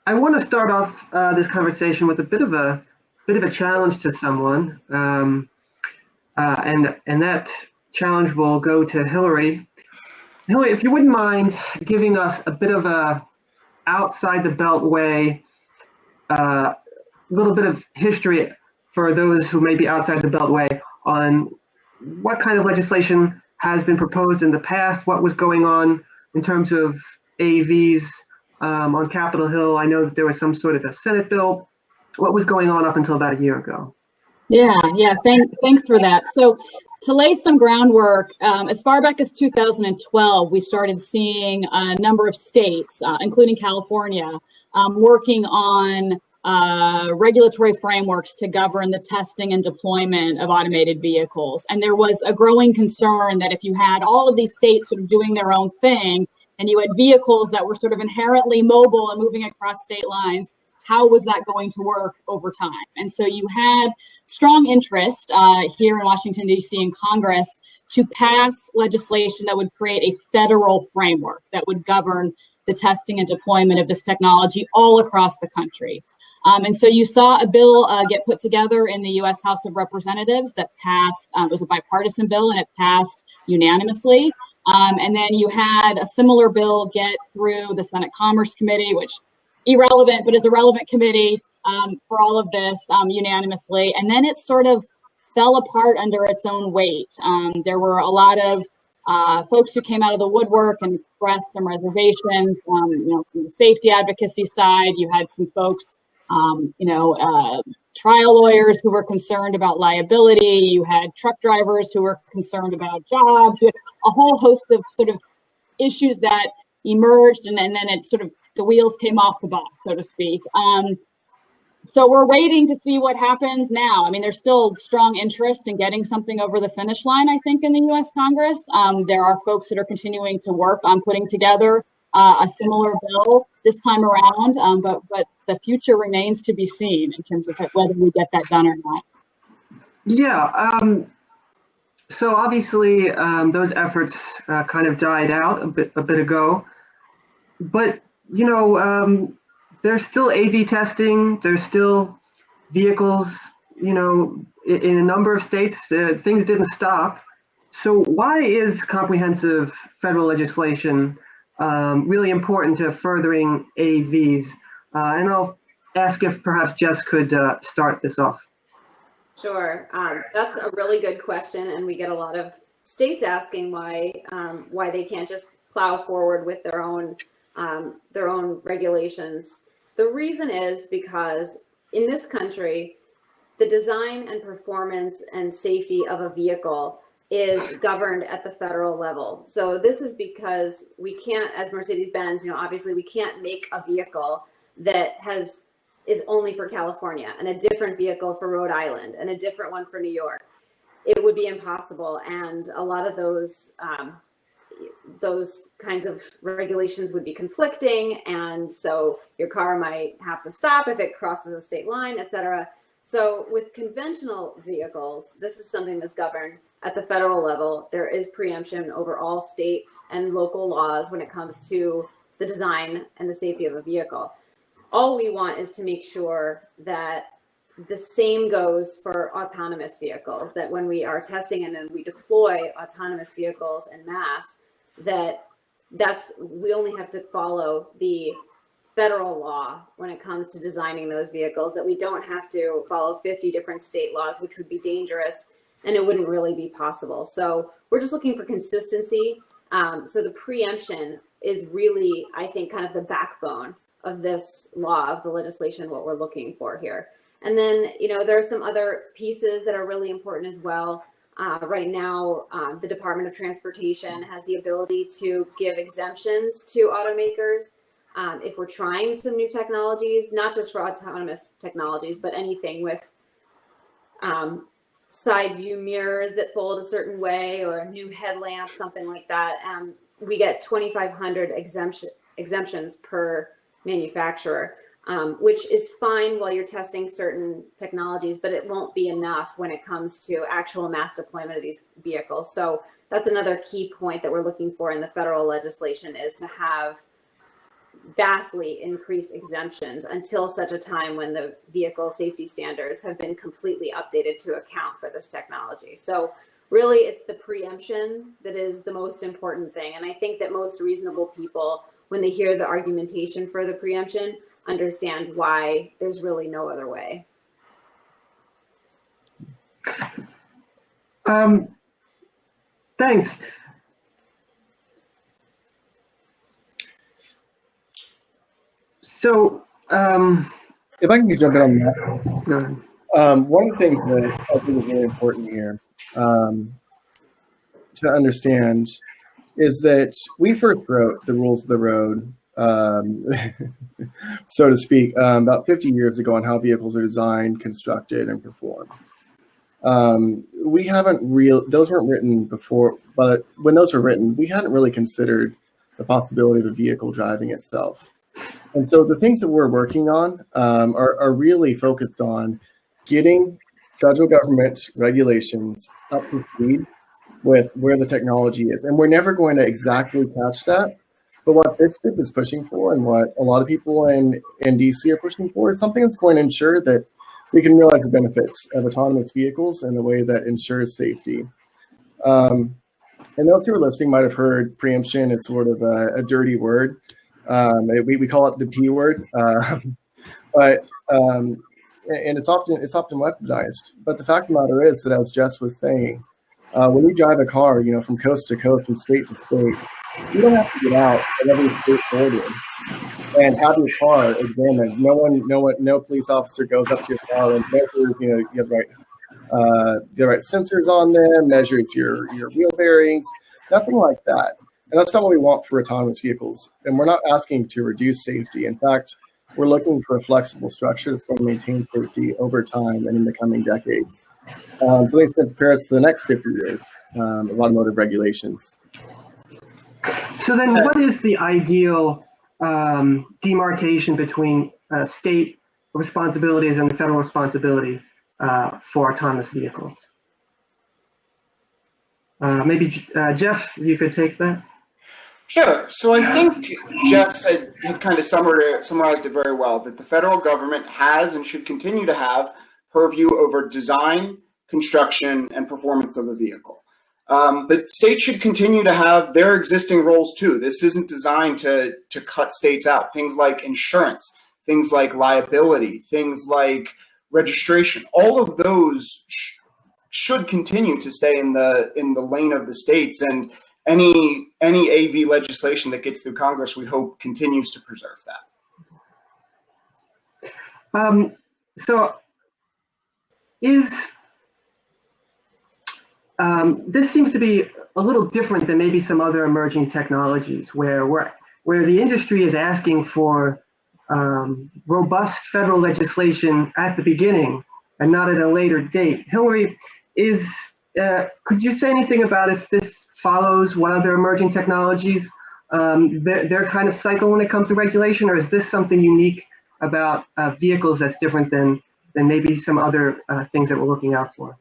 I want to start off this conversation with a bit of a challenge to someone, and that challenge will go to Hillary. Hillary, if you wouldn't mind giving us a bit of a outside the Beltway, a little bit of history for those who may be outside the Beltway on what kind of legislation has been proposed in the past, what was going on in terms of AVs on Capitol Hill. I know that there was some sort of a Senate bill. What was going on up until about a year ago? Yeah. Thanks for that. So to lay some groundwork, as far back as 2012, we started seeing a number of states, including California, working on regulatory frameworks to govern the testing and deployment of automated vehicles. And there was a growing concern that if you had all of these states sort of doing their own thing, and you had vehicles that were sort of inherently mobile and moving across state lines, how was that going to work over time? And so you had strong interest here in Washington, D.C. in Congress to pass legislation that would create a federal framework that would govern the testing and deployment of this technology all across the country. And so you saw a bill get put together in the U.S. House of Representatives that passed. It was a bipartisan bill, and it passed unanimously. And then you had a similar bill get through the Senate Commerce Committee, which irrelevant, but is a relevant committee for all of this unanimously. And then it sort of fell apart under its own weight. There were a lot of folks who came out of the woodwork and expressed some reservations. From the safety advocacy side, you had some folks, trial lawyers who were concerned about liability. You had truck drivers who were concerned about jobs. You had a whole host of sort of issues that emerged, and then it sort of the wheels came off the bus, so to speak. So we're waiting to see what happens now. I mean, there's still strong interest in getting something over the finish line, I think, in the U.S. Congress. There are folks that are continuing to work on putting together a similar bill this time around, but the future remains to be seen in terms of whether we get that done or not. Yeah. So obviously, those efforts kind of died out a bit ago, but there's still AV testing. There's still vehicles. In a number of states, things didn't stop. So why is comprehensive federal legislation really important to furthering AVs? And I'll ask if perhaps Jess could start this off. Sure, that's a really good question, and we get a lot of states asking why they can't just plow forward with their own regulations. The reason is because in this country, the design and performance and safety of a vehicle is governed at the federal level. So this is because we can't, as Mercedes-Benz, obviously we can't make a vehicle that is only for California and a different vehicle for Rhode Island and a different one for New York. It would be impossible, and a lot of those kinds of regulations would be conflicting, and so your car might have to stop if it crosses a state line, etc. So with conventional vehicles, this is something that's governed at the federal level. There is preemption over all state and local laws when it comes to the design and the safety of a vehicle. All we want is to make sure that the same goes for autonomous vehicles, that when we are testing and then we deploy autonomous vehicles en masse, we only have to follow the federal law when it comes to designing those vehicles, that we don't have to follow 50 different state laws, which would be dangerous and it wouldn't really be possible. So we're just looking for consistency. So the preemption is really, I think, kind of the backbone of this law, of the legislation, what we're looking for here. And then, there are some other pieces that are really important as well. Right now, the Department of Transportation has the ability to give exemptions to automakers if we're trying some new technologies, not just for autonomous technologies, but anything with side view mirrors that fold a certain way, or a new headlamp, something like that. We get 2,500 exemptions per manufacturer, which is fine while you're testing certain technologies, but it won't be enough when it comes to actual mass deployment of these vehicles. So that's another key point that we're looking for in the federal legislation, is to have vastly increased exemptions until such a time when the vehicle safety standards have been completely updated to account for this technology. So really, it's the preemption that is the most important thing. And I think that most reasonable people, when they hear the argumentation for the preemption, understand why there's really no other way. Thanks. So, if I can jump in on that, go ahead. One of the things that I think is really important here to understand is that we first wrote the rules of the road, so to speak, about 50 years ago on how vehicles are designed, constructed, and performed. We haven't those weren't written before, but when those were written, we hadn't really considered the possibility of a vehicle driving itself. And so the things that we're working on are really focused on getting federal government regulations up to speed with where the technology is. And we're never going to exactly catch that. But what this group is pushing for and what a lot of people in DC are pushing for is something that's going to ensure that we can realize the benefits of autonomous vehicles in a way that ensures safety. And those who are listening might have heard preemption as sort of a dirty word. We call it the P word, and it's often weaponized. But the fact of the matter is that, as Jess was saying, when you drive a car, from coast to coast, from state to state, you don't have to get out at every state border and have your car examined. No police officer goes up to your car and measures, you have the right sensors on them, measures your wheel bearings, nothing like that. And that's not what we want for autonomous vehicles. And we're not asking to reduce safety. In fact, we're looking for a flexible structure that's going to maintain safety over time and in the coming decades. So it's going to prepare us for the next 50 years of automotive regulations. So then what is the ideal demarcation between state responsibilities and the federal responsibility for autonomous vehicles? Maybe Jeff, you could take that. Sure. So I think Jeff had kind of summarized it very well, that the federal government has and should continue to have purview over design, construction, and performance of the vehicle. But states should continue to have their existing roles too. This isn't designed to cut states out. Things like insurance, things like liability, things like registration, all of those should continue to stay in the lane of the states, and any AV legislation that gets through Congress, we hope, continues to preserve that. So is this seems to be a little different than maybe some other emerging technologies where the industry is asking for robust federal legislation at the beginning and not at a later date. Hillary, could you say anything about if this follows what other emerging technologies, their kind of cycle when it comes to regulation, or is this something unique about vehicles that's different than maybe some other things that we're looking out for?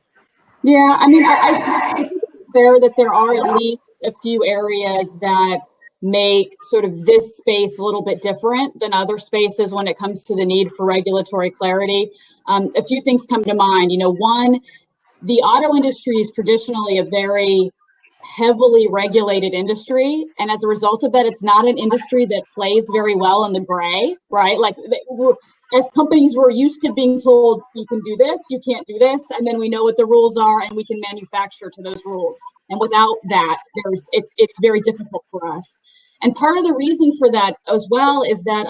Yeah, I mean, I think it's fair that there are at least a few areas that make sort of this space a little bit different than other spaces when it comes to the need for regulatory clarity. A few things come to mind. One, the auto industry is traditionally a very heavily regulated industry, and as a result of that, it's not an industry that plays very well in the gray, right? Like, as companies, we're used to being told you can do this, you can't do this, and then we know what the rules are and we can manufacture to those rules. And without that, it's very difficult for us. And part of the reason for that as well is that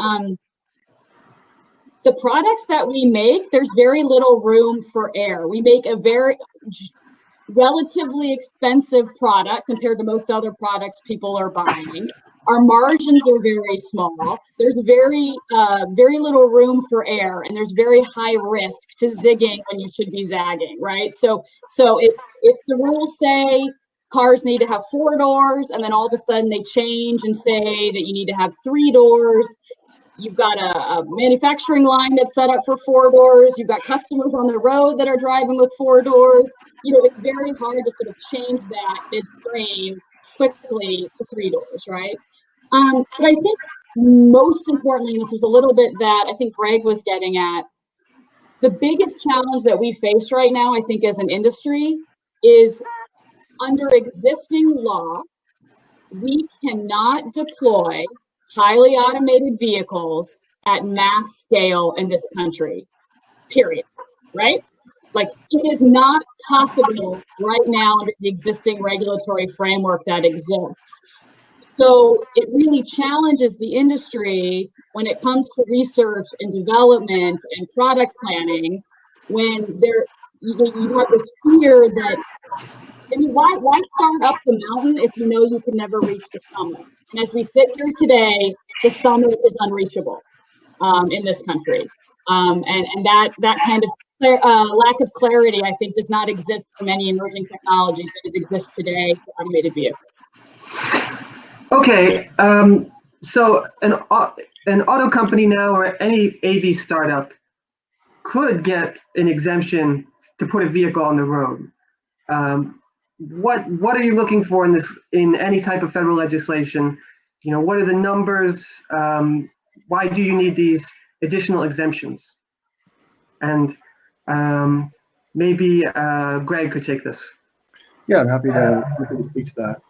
the products that we make, there's very little room for error. We make a very relatively expensive product compared to most other products people are buying. Our margins are very small. There's very little room for error, and there's very high risk to zigging when you should be zagging, right? So if the rules say cars need to have 4 doors, and then all of a sudden they change and say that you need to have 3 doors, you've got a manufacturing line that's set up for 4 doors. You've got customers on the road that are driving with 4 doors. It's very hard to sort of change that midstream quickly to 3 doors, right? But I think most importantly, and this was a little bit that I think Greg was getting at, the biggest challenge that we face right now, I think, as an industry is under existing law, we cannot deploy highly automated vehicles at mass scale in this country, period, right? Like, it is not possible right now under the existing regulatory framework that exists. So it really challenges the industry when it comes to research and development and product planning, when you have this fear that, I mean, why start up the mountain if you know you can never reach the summit? And as we sit here today, the summit is unreachable in this country. And that kind of lack of clarity, I think, does not exist for many emerging technologies that it exists today for automated vehicles. Okay, so an auto company now or any AV startup could get an exemption to put a vehicle on the road. What are you looking for in any type of federal legislation? You know, what are the numbers? Why do you need these additional exemptions? And maybe Greg could take this. Yeah, I'm happy to speak to that.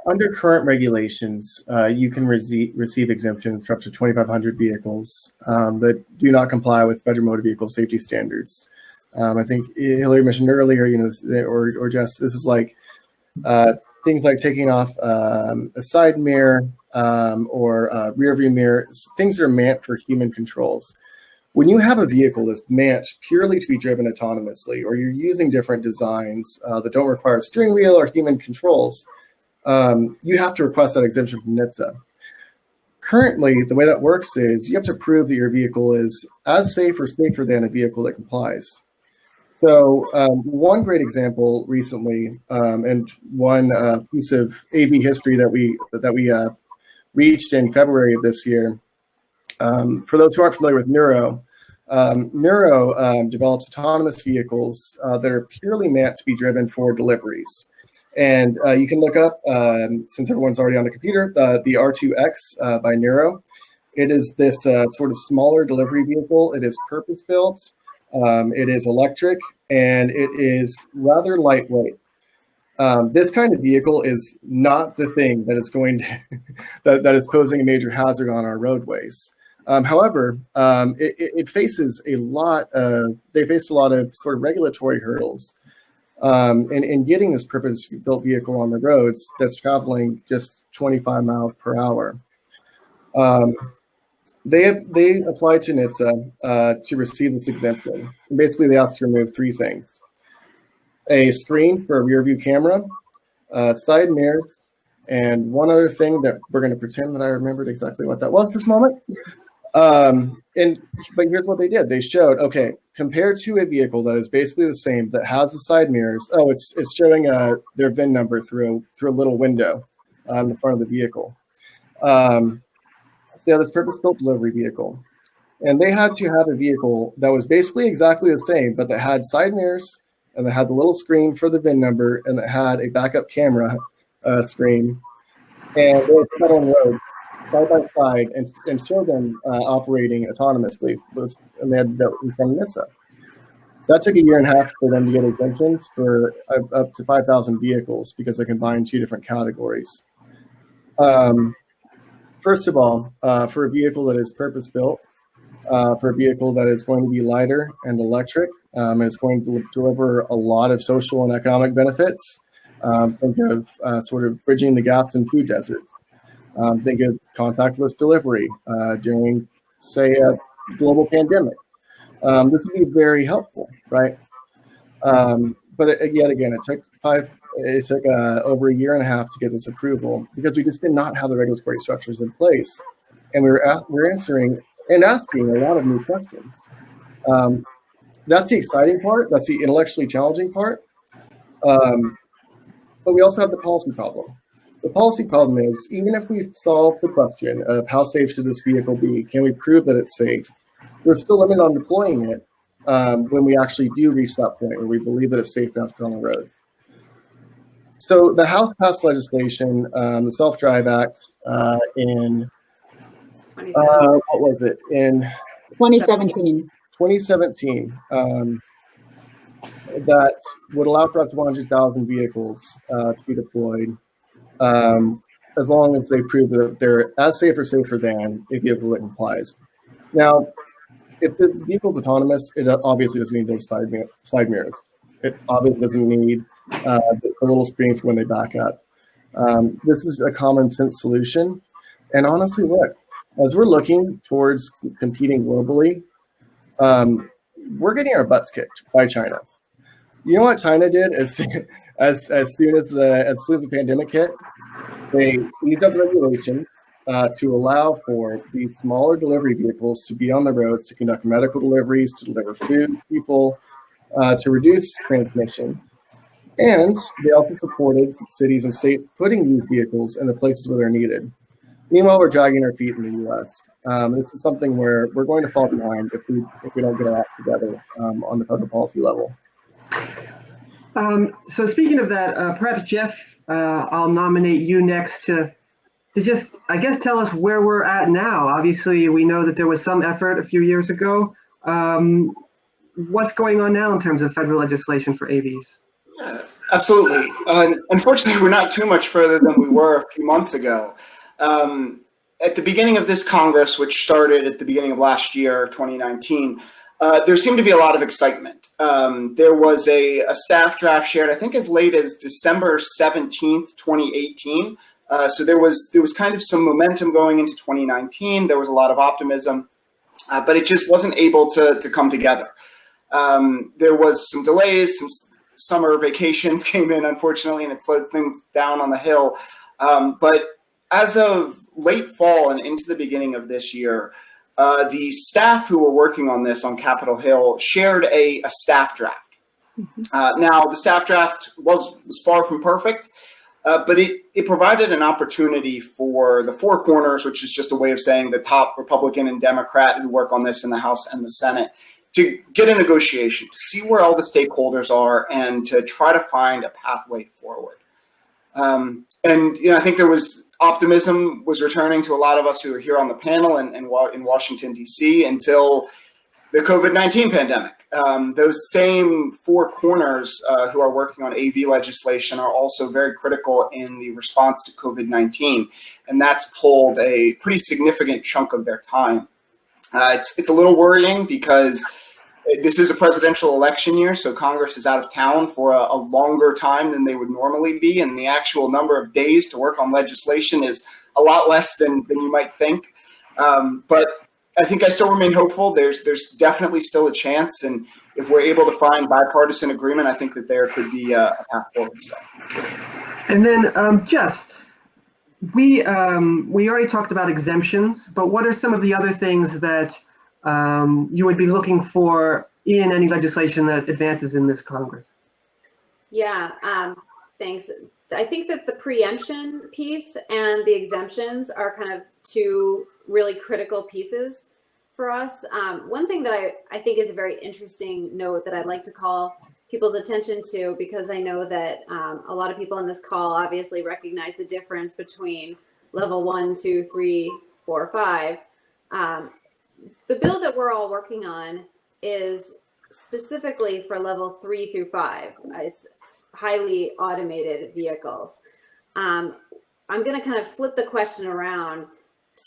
Under current regulations, you can receive exemptions for up to 2,500 vehicles that do not comply with federal motor vehicle safety standards. I think Hillary mentioned earlier, you know, or Jess, this is like things like taking off a side mirror or a rear view mirror, things that are meant for human controls. When you have a vehicle that's meant purely to be driven autonomously, or you're using different designs that don't require a steering wheel or human controls, you have to request that exemption from NHTSA. Currently, the way that works is you have to prove that your vehicle is as safe or safer than a vehicle that complies. So one great example recently, and one piece of AV history that we reached in February of this year. For those who aren't familiar with Nuro develops autonomous vehicles that are purely meant to be driven for deliveries. And you can look up, since everyone's already on the computer, the R2X by Nuro. It is this sort of smaller delivery vehicle. It is purpose-built. It is electric, and it is rather lightweight. This kind of vehicle is not the thing that is going to that is posing a major hazard on our roadways. However, it faces they faced a lot of sort of regulatory hurdles in getting this purpose-built vehicle on the roads that's traveling just 25 miles per hour. They applied to NHTSA to receive this exemption. And basically, they asked to remove three things: a screen for a rear view camera, side mirrors, and one other thing that we're going to pretend that I remembered exactly what that was this moment. But here's what they did. They showed, okay, compared to a vehicle that is basically the same, that has the side mirrors. Oh, it's showing their VIN number through a little window on the front of the vehicle. So they had this purpose-built delivery vehicle, and they had to have a vehicle that was basically exactly the same, but that had side mirrors, and that had the little screen for the VIN number, and that had a backup camera screen, and they were put on the road side by side and show them operating autonomously, and they had that in front of NHTSA. That took 1.5 years for them to get exemptions for up to 5,000 vehicles because they combined two different categories. First of all, for a vehicle that is purpose-built, for a vehicle that is going to be lighter and electric, and it's going to deliver a lot of social and economic benefits. Think of sort of bridging the gaps in food deserts. Think of contactless delivery during, say, a global pandemic. This would be very helpful, right? But yet again, it took over 1.5 years to get this approval because we just did not have the regulatory structures in place, and we're answering and asking a lot of new questions. That's the exciting part. That's the intellectually challenging part. But we also have the policy problem. The policy problem is, even if we solve the question of how safe should this vehicle be, can we prove that it's safe? We're still limited on deploying it when we actually do reach that point where we believe that it's safe enough to be on the roads. So the House passed legislation, the Self-Drive Act, in 27. what was it, in 2017. 2017, that would allow for up to 100,000 vehicles to be deployed, as long as they prove that they're as safe or safer than a vehicle that complies. Now, if the vehicle's autonomous, it obviously doesn't need those side mirrors. It obviously doesn't need the little screen for when they back up. This is a common sense solution. And honestly, look, as we're looking towards competing globally, we're getting our butts kicked by China. You know what China did as soon as the pandemic hit? They eased up regulations to allow for these smaller delivery vehicles to be on the roads to conduct medical deliveries, to deliver food to people, to reduce transmission. And they also supported cities and states putting these vehicles in the places where they're needed. Meanwhile, we're dragging our feet in the U.S. This is something where we're going to fall behind if we don't get our act together on the federal policy level. So speaking of that, perhaps Jeff, I'll nominate you next to just, I guess, tell us where we're at now. Obviously, we know that there was some effort a few years ago. What's going on now in terms of federal legislation for AVs? Yeah, absolutely. Unfortunately, we're not too much further than we were a few months ago. At the beginning of this Congress, which started at the beginning of last year, 2019, there seemed to be a lot of excitement. There was a staff draft shared, I think, as late as December 17th, 2018. So there was kind of some momentum going into 2019. There was a lot of optimism, but it just wasn't able to come together. There was some delays, some summer vacations came in, unfortunately, and it slowed things down on the Hill. But as of late fall and into the beginning of this year, the staff who were working on this on Capitol Hill shared a staff draft. Now, the staff draft was far from perfect, but it provided an opportunity for the four corners, which is just a way of saying the top Republican and Democrat who work on this in the House and the Senate, to get a negotiation, to see where all the stakeholders are, and to try to find a pathway forward. And I think there was optimism was returning to a lot of us who are here on the panel and in Washington, D.C. until the COVID-19 pandemic. Those same four corners who are working on AV legislation are also very critical in the response to COVID-19, and that's pulled a pretty significant chunk of their time. It's a little worrying because this is a presidential election year, so Congress is out of town for a longer time than they would normally be, and the actual number of days to work on legislation is a lot less than you might think. But I think I still remain hopeful. There's definitely still a chance, and if we're able to find bipartisan agreement, I think that there could be a path forward. So. And then, Jess, we already talked about exemptions, but what are some of the other things that you would be looking for in any legislation that advances in this Congress? Yeah, thanks. I think that the preemption piece and the exemptions are kind of two really critical pieces for us. One thing that I think is a very interesting note that I'd like to call people's attention to, because I know that a lot of people on this call obviously recognize the difference between level 1, 2, 3, 4, 5. The bill that we're all working on is specifically for level 3 through 5. It's highly automated vehicles. I'm going to kind of flip the question around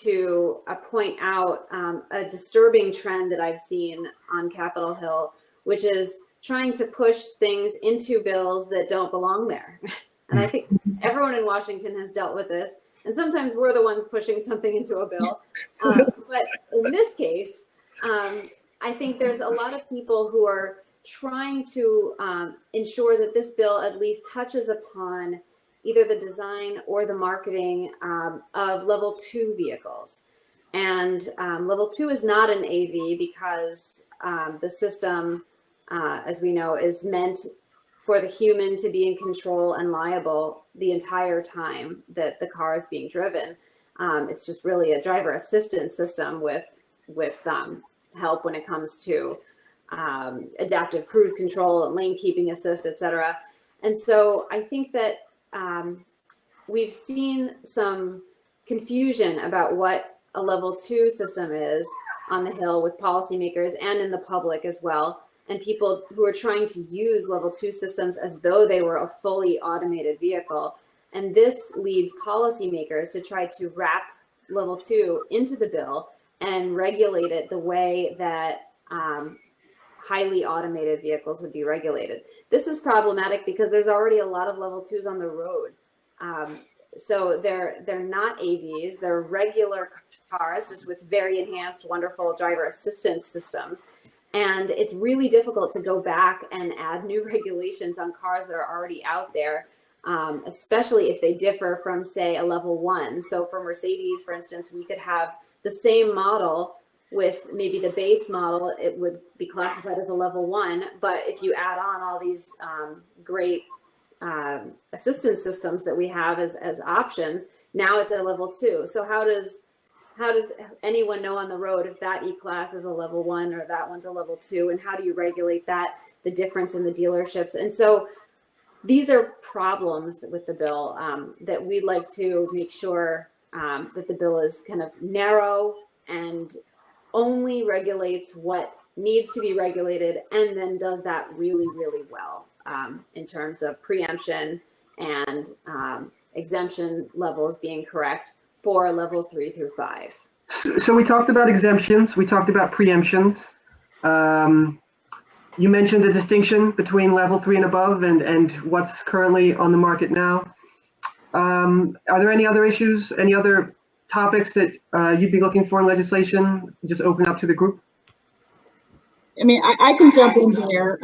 to point out a disturbing trend that I've seen on Capitol Hill, which is trying to push things into bills that don't belong there. And I think everyone in Washington has dealt with this. And sometimes we're the ones pushing something into a bill. But in this case, I think there's a lot of people who are trying to ensure that this bill at least touches upon either the design or the marketing of level 2 vehicles. And level 2 is not an AV because the system, as we know, is meant for the human to be in control and liable the entire time that the car is being driven. It's just really a driver assistance system with help when it comes to adaptive cruise control and lane keeping assist, et cetera. And so I think that we've seen some confusion about what a level 2 system is on the Hill with policymakers and in the public as well, and people who are trying to use level 2 systems as though they were a fully automated vehicle. And this leads policymakers to try to wrap level 2 into the bill and regulate it the way that highly automated vehicles would be regulated. This is problematic because there's already a lot of level 2s on the road. So they're not AVs, they're regular cars, just with very enhanced, wonderful driver assistance systems. And it's really difficult to go back and add new regulations on cars that are already out there, especially if they differ from, say, a level 1. So for Mercedes, for instance, we could have the same model with maybe the base model, it would be classified as a level 1. But if you add on all these great assistance systems that we have as options, now it's a level 2. So how does anyone know on the road if that E-Class is a level 1 or that one's a level 2, and how do you regulate that, the difference in the dealerships? And so these are problems with the bill that we'd like to make sure that the bill is kind of narrow and only regulates what needs to be regulated, and then does that really, really well in terms of preemption and exemption levels being correct for level 3 through 5. So we talked about exemptions, we talked about preemptions. You mentioned the distinction between level 3 and above and what's currently on the market now. Are there any other issues, any other topics that you'd be looking for in legislation? Just open up to the group. I mean, I can jump in here.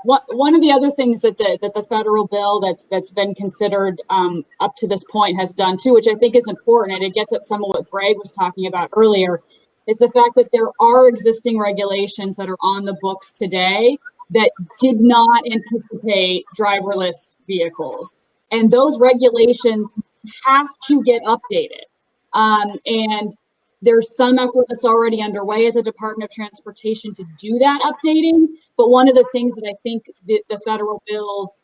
One of the other things that the federal bill that's been considered up to this point has done too, which I think is important, and it gets at some of what Greg was talking about earlier, is the fact that there are existing regulations that are on the books today that did not anticipate driverless vehicles. And those regulations have to get updated. And there's some effort that's already underway at the Department of Transportation to do that updating. But one of the things that I think the federal bills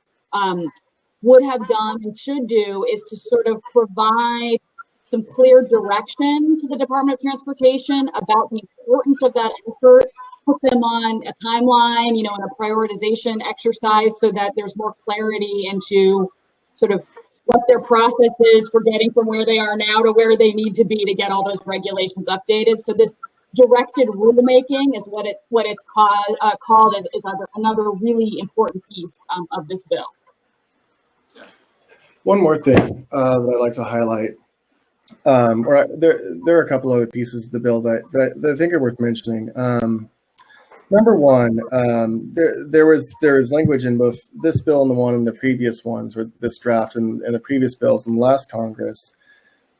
would have done and should do is to sort of provide some clear direction to the Department of Transportation about the importance of that effort, put them on a timeline, and a prioritization exercise so that there's more clarity into sort of what their process is for getting from where they are now to where they need to be to get all those regulations updated. So this directed rulemaking is what it's called is another really important piece of this bill. One more thing that I'd like to highlight, there are a couple other pieces of the bill that I think are worth mentioning. Number one, there was language in both this bill and the one in the previous ones, or this draft and the previous bills in the last Congress,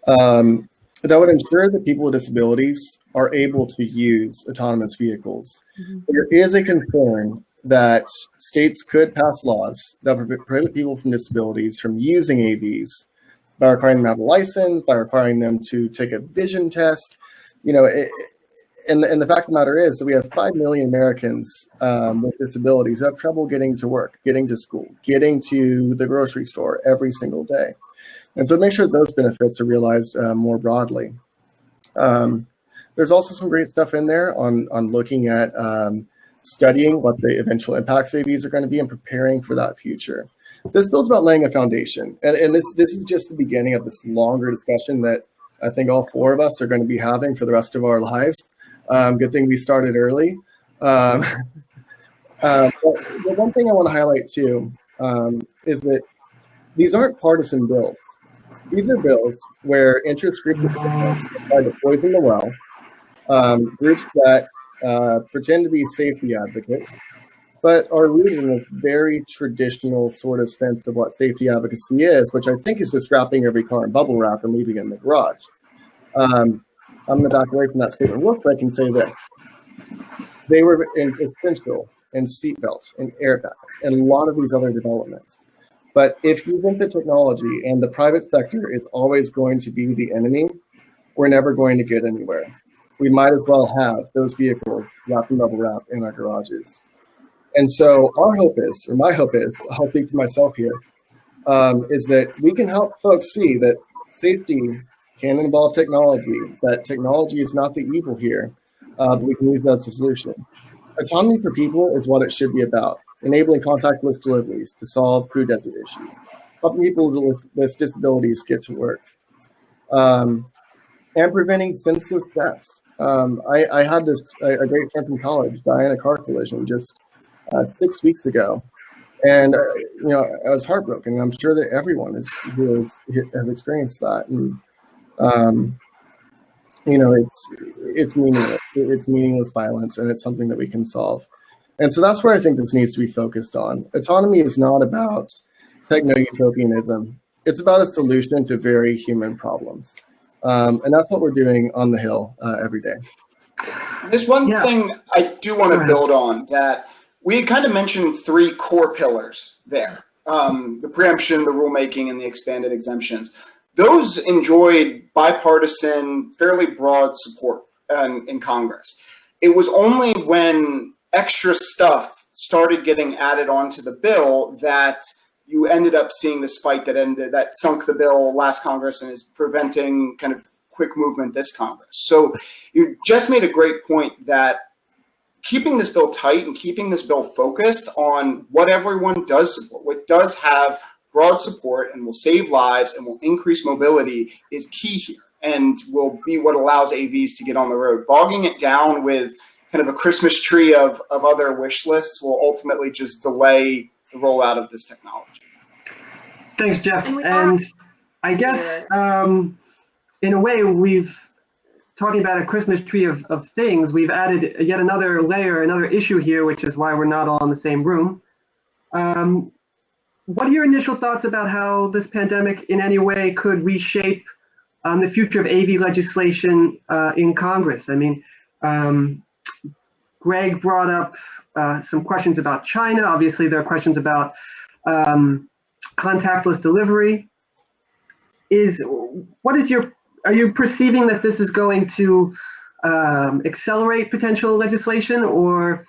that would ensure that people with disabilities are able to use autonomous vehicles. Mm-hmm. There is a concern that states could pass laws that prohibit people from disabilities from using AVs by requiring them to have a license, by requiring them to take a vision test. And the fact of the matter is that we have 5 million Americans with disabilities who have trouble getting to work, getting to school, getting to the grocery store every single day. And so make sure that those benefits are realized more broadly. There's also some great stuff in there on looking at studying what the eventual impacts of AVs are going to be and preparing for that future. This bill's about laying a foundation. And this is just the beginning of this longer discussion that I think all four of us are going to be having for the rest of our lives. Good thing we started early. But the one thing I want to highlight too is that these aren't partisan bills. These are bills where interest groups are to poison the well, groups that pretend to be safety advocates, but are rooted in a very traditional sort of sense of what safety advocacy is, which I think is just wrapping every car in bubble wrap and leaving it in the garage. I'm going to back away from that statement real quick and say this. They were essential in seatbelts and airbags and a lot of these other developments. But if you think the technology and the private sector is always going to be the enemy, we're never going to get anywhere. We might as well have those vehicles wrapped in bubble wrap in our garages. And so our hope is, or my hope is, I'll speak for myself here, is that we can help folks see that safety can involve technology, that technology is not the evil here, but we can use that as a solution. Autonomy for people is what it should be about, enabling contactless deliveries to solve food desert issues, helping people with disabilities get to work, and preventing senseless deaths. I had a great friend from college die in a car collision just 6 weeks ago. And I was heartbroken. I'm sure that everyone has experienced that. And it's meaningless. It's meaningless violence, and it's something that we can solve. And so that's where I think this needs to be focused on. Autonomy is not about techno-utopianism. It's about a solution to very human problems. And that's what we're doing on the Hill every day. There's one thing I do want to build on that. We had kind of mentioned 3 core pillars there, the preemption, the rulemaking, and the expanded exemptions. Those enjoyed bipartisan, fairly broad support in Congress. It was only when extra stuff started getting added onto the bill that you ended up seeing this fight that sunk the bill last Congress and is preventing kind of quick movement this Congress. So you just made a great point that keeping this bill tight and keeping this bill focused on what everyone does support, what does have broad support and will save lives and will increase mobility is key here and will be what allows AVs to get on the road. Bogging it down with kind of a Christmas tree of other wish lists will ultimately just delay the rollout of this technology. Thanks, Jeff. And I guess in a way we've talking about a Christmas tree of things, we've added yet another layer, another issue here, which is why we're not all in the same room. What are your initial thoughts about how this pandemic in any way could reshape the future of AV legislation in Congress? I mean, Greg brought up some questions about China. Obviously, there are questions about contactless delivery. Are you perceiving that this is going to accelerate potential legislation, or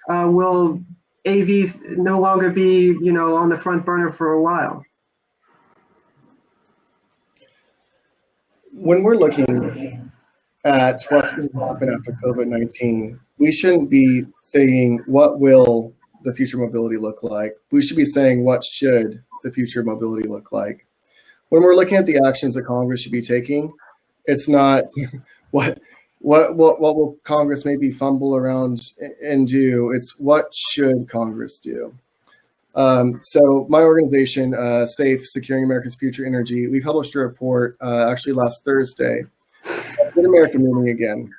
will AVs no longer be, on the front burner for a while? When we're looking at what's going to happen after COVID-19, we shouldn't be saying what will the future mobility look like. We should be saying what should the future mobility look like. When we're looking at the actions that Congress should be taking, it's not what will Congress maybe fumble around and do. It's what should Congress do. So my organization, SAFE, Securing America's Future Energy, we published a report actually last Thursday, Good American Meeting Again,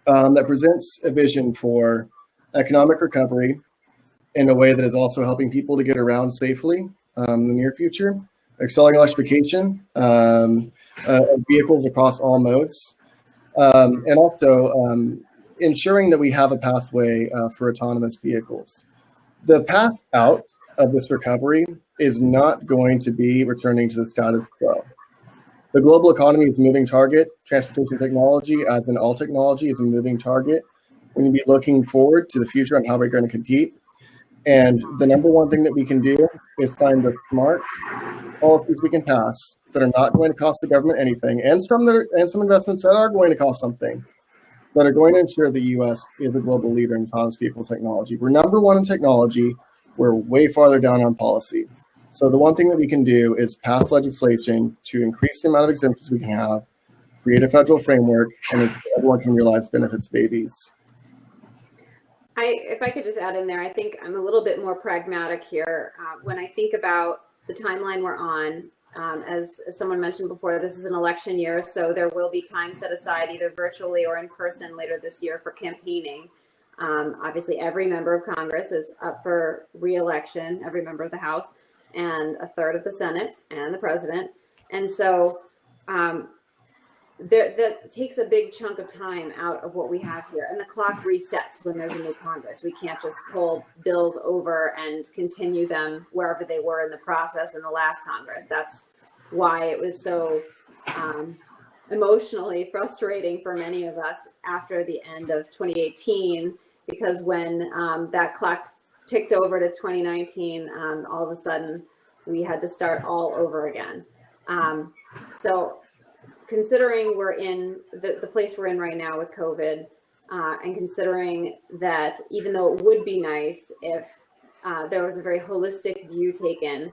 that presents a vision for economic recovery in a way that is also helping people to get around safely in the near future, accelerating electrification of vehicles across all modes, and also ensuring that we have a pathway for autonomous vehicles. The path out of this recovery is not going to be returning to the status quo. The global economy is a moving target. Transportation technology, as in all technology, is a moving target. We need to be looking forward to the future on how we're going to compete. And the number one thing that we can do is find the smart policies we can pass that are not going to cost the government anything, and some investments that are going to cost something, that are going to ensure the U.S. is a global leader in autonomous vehicle technology. We're number one in technology. We're way farther down on policy. So the one thing that we can do is pass legislation to increase the amount of exemptions we can have, create a federal framework, and everyone can realize benefits of AVs. If I could just add in there, I think I'm a little bit more pragmatic here. When I think about the timeline we're on, as someone mentioned before, this is an election year, so there will be time set aside either virtually or in person later this year for campaigning. Obviously, every member of Congress is up for re-election, every member of the House, and a third of the Senate and the president. And so that takes a big chunk of time out of what we have here. And the clock resets when there's a new Congress. We can't just pull bills over and continue them wherever they were in the process in the last Congress. That's why it was so emotionally frustrating for many of us after the end of 2018, because when that clock ticked over to 2019, all of a sudden we had to start all over again. So considering we're in the place we're in right now with COVID, and considering that even though it would be nice if there was a very holistic view taken,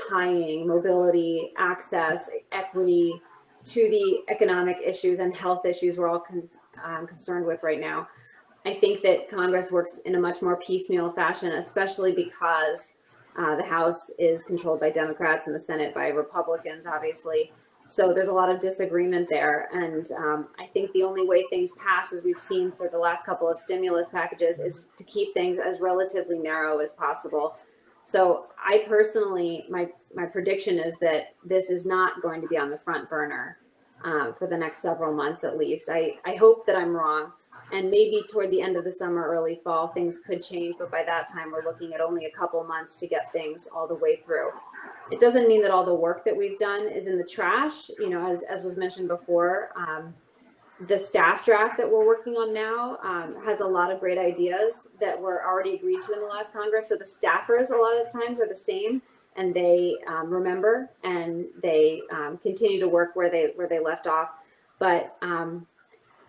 tying mobility, access, equity to the economic issues and health issues we're all concerned with right now, I think that Congress works in a much more piecemeal fashion, especially because the House is controlled by Democrats and the Senate by Republicans, obviously. So there's a lot of disagreement there. And I think the only way things pass, as we've seen for the last couple of stimulus packages, is to keep things as relatively narrow as possible. So I personally, my prediction is that this is not going to be on the front burner for the next several months at least. I hope that I'm wrong. And maybe toward the end of the summer, early fall, things could change. But by that time, we're looking at only a couple months to get things all the way through. It doesn't mean that all the work that we've done is in the trash. You know, as was mentioned before, the staff draft that we're working on now has a lot of great ideas that were already agreed to in the last Congress. So the staffers a lot of times are the same, and they remember and they continue to work where they left off. But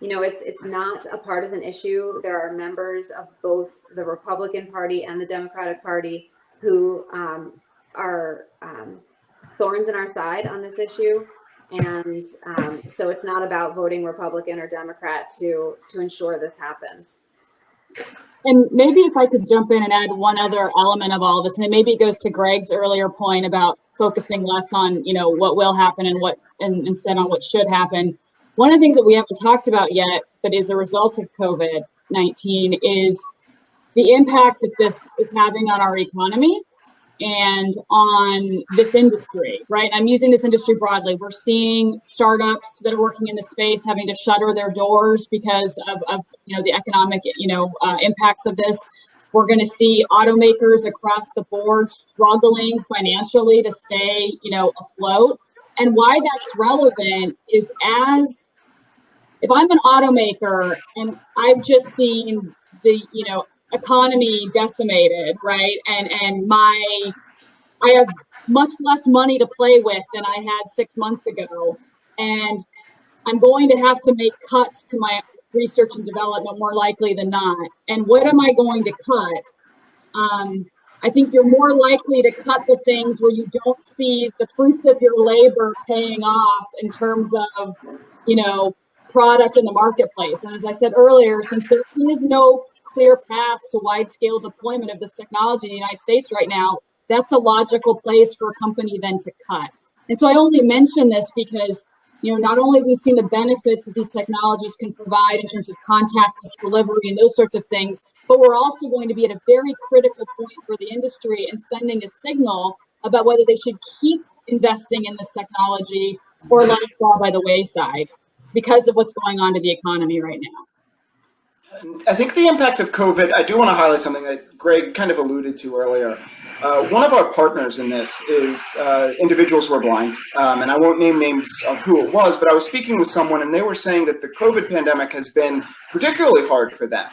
you know, it's not a partisan issue. There are members of both the Republican Party and the Democratic Party who are thorns in our side on this issue. And so it's not about voting Republican or Democrat to ensure this happens. And maybe if I could jump in and add one other element of all of this, and maybe it goes to Greg's earlier point about focusing less on, you know, what will happen and instead on what should happen. One of the things that we haven't talked about yet, but is a result of COVID-19, is the impact that this is having on our economy and on this industry, right? I'm using this industry broadly. We're seeing startups that are working in the space having to shutter their doors because of you know, the economic, you know, impacts of this. We're going to see automakers across the board struggling financially to stay, you know, afloat. And why that's relevant is if I'm an automaker and I've just seen the, you know, economy decimated, right? And I have much less money to play with than I had 6 months ago. And I'm going to have to make cuts to my research and development more likely than not. And what am I going to cut? I think you're more likely to cut the things where you don't see the fruits of your labor paying off in terms of, you know, product in the marketplace. And as I said earlier, since there is no clear path to wide-scale deployment of this technology in the United States right now, that's a logical place for a company then to cut. And so I only mention this because, you know, not only have we seen the benefits that these technologies can provide in terms of contactless delivery and those sorts of things, but we're also going to be at a very critical point for the industry and sending a signal about whether they should keep investing in this technology or let it fall by the wayside because of what's going on to the economy right now. I think the impact of COVID, I do want to highlight something that Greg kind of alluded to earlier. One of our partners in this is individuals who are blind, and I won't name names of who it was, but I was speaking with someone and they were saying that the COVID pandemic has been particularly hard for them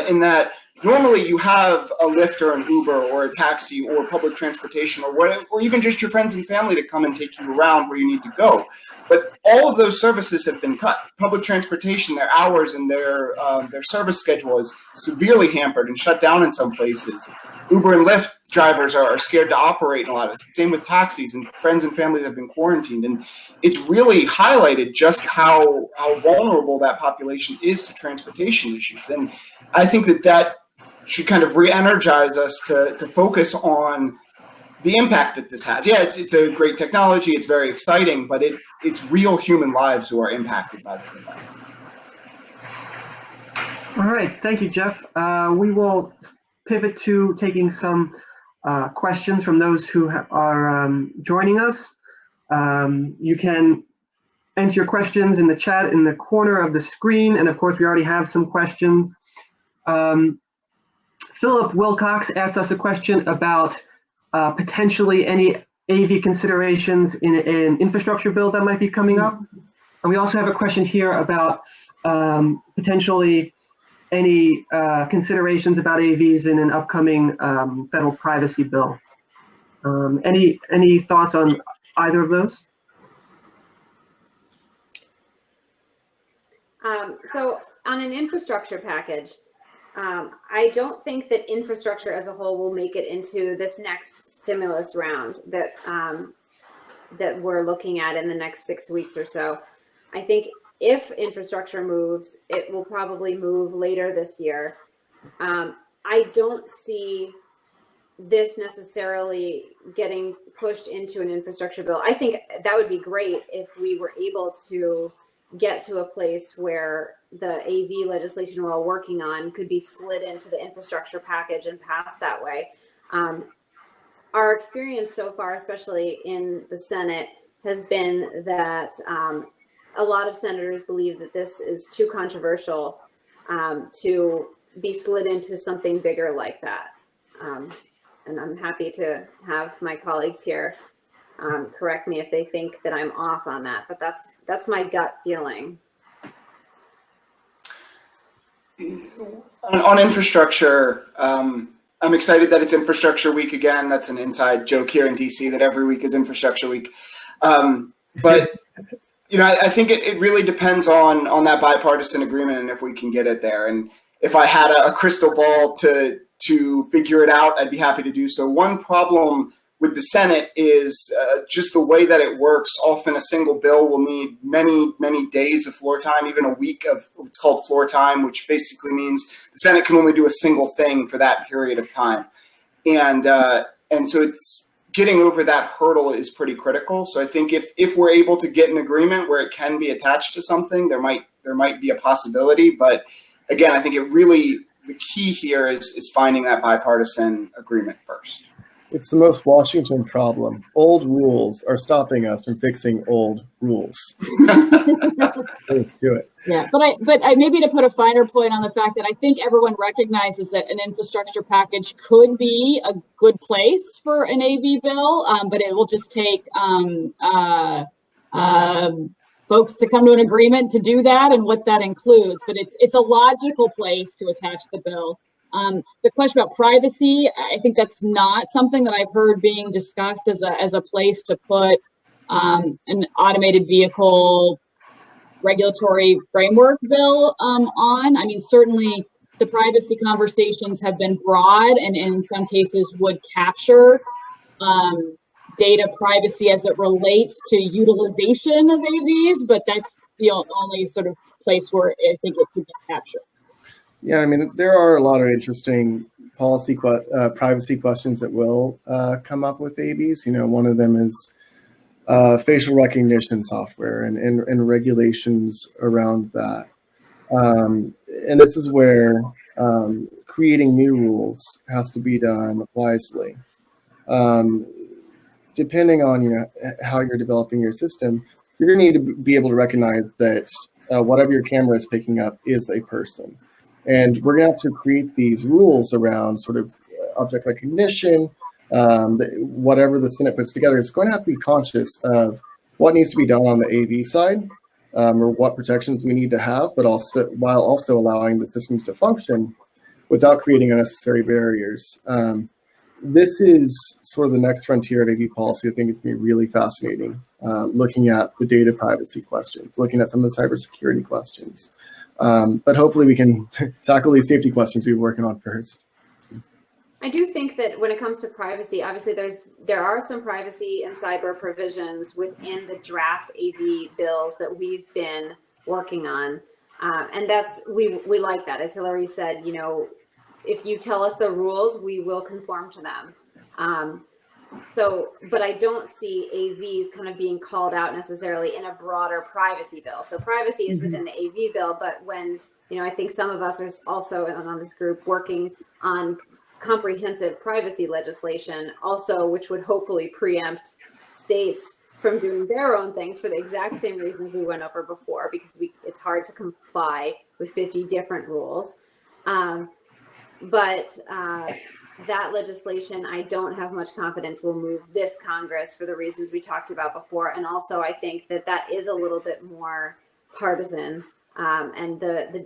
in that normally you have a Lyft or an Uber or a taxi or public transportation or even just your friends and family to come and take you around where you need to go. But all of those services have been cut. Public transportation, their hours and their service schedule is severely hampered and shut down in some places. Uber and Lyft drivers are scared to operate in a lot of it. Same with taxis, and friends and families have been quarantined. And it's really highlighted just how vulnerable that population is to transportation issues. And I think that should kind of re-energize us to focus on the impact that this has. Yeah, it's a great technology, it's very exciting, but it's real human lives who are impacted by the pandemic. All right, thank you, Jeff. We will pivot to taking some questions from those who are joining us. You can enter your questions in the chat in the corner of the screen, and of course, we already have some questions. Philip Wilcox asked us a question about potentially any AV considerations in an infrastructure bill that might be coming up. And we also have a question here about potentially any considerations about AVs in an upcoming federal privacy bill. Any thoughts on either of those? So on an infrastructure package, I don't think that infrastructure as a whole will make it into this next stimulus round that that we're looking at in the next 6 weeks or so. I think if infrastructure moves, it will probably move later this year. I don't see this necessarily getting pushed into an infrastructure bill. I think that would be great if we were able to get to a place where the AV legislation we're all working on could be slid into the infrastructure package and passed that way. Our experience so far, especially in the Senate, has been that a lot of senators believe that this is too controversial to be slid into something bigger like that. And I'm happy to have my colleagues here correct me if they think that I'm off on that, but that's my gut feeling. On infrastructure, I'm excited that it's Infrastructure Week again. That's an inside joke here in DC that every week is Infrastructure Week. But you know, I think it really depends on that bipartisan agreement and if we can get it there. And if I had a crystal ball to figure it out, I'd be happy to do so. One problem with the Senate is just the way that it works. Often a single bill will need many days of floor time, even a week of what's called floor time, which basically means the Senate can only do a single thing for that period of time. And so it's getting over that hurdle is pretty critical. So I think if we're able to get an agreement where it can be attached to something, there might be a possibility. But again, I think the key here is finding that bipartisan agreement first. It's the most Washington problem. Old rules are stopping us from fixing old rules. Let's do it. Yeah, but I maybe to put a finer point on the fact that I think everyone recognizes that an infrastructure package could be a good place for an AV bill, but it will just take folks to come to an agreement to do that and what that includes. But it's a logical place to attach the bill. The question about privacy, I think that's not something that I've heard being discussed as a place to put an automated vehicle regulatory framework bill on. I mean, certainly the privacy conversations have been broad and in some cases would capture data privacy as it relates to utilization of AVs, but that's the only sort of place where I think it could get captured. Yeah, I mean, there are a lot of interesting policy privacy questions that will come up with AVs. You know, one of them is facial recognition software and regulations around that. And this is where creating new rules has to be done wisely. Depending on how you're developing your system, you're going to need to be able to recognize that whatever your camera is picking up is a person. And we're going to have to create these rules around sort of object recognition. Whatever the Senate puts together, it's going to have to be conscious of what needs to be done on the AV side, or what protections we need to have, but also while also allowing the systems to function without creating unnecessary barriers. This is sort of the next frontier of AV policy. I think it's going to be really fascinating, looking at the data privacy questions, looking at some of the cybersecurity questions. But hopefully we can tackle these safety questions we've been working on first. I do think that when it comes to privacy, obviously there are some privacy and cyber provisions within the draft AV bills that we've been working on, and we like that. As Hillary said, if you tell us the rules, we will conform to them. But I don't see AVs kind of being called out necessarily in a broader privacy bill. So privacy is within the AV bill, but when, I think some of us are also on this group working on comprehensive privacy legislation also, which would hopefully preempt states from doing their own things for the exact same reasons we went over before, because it's hard to comply with 50 different rules. But that legislation, I don't have much confidence will move this Congress for the reasons we talked about before. And also, I think that is a little bit more partisan. And the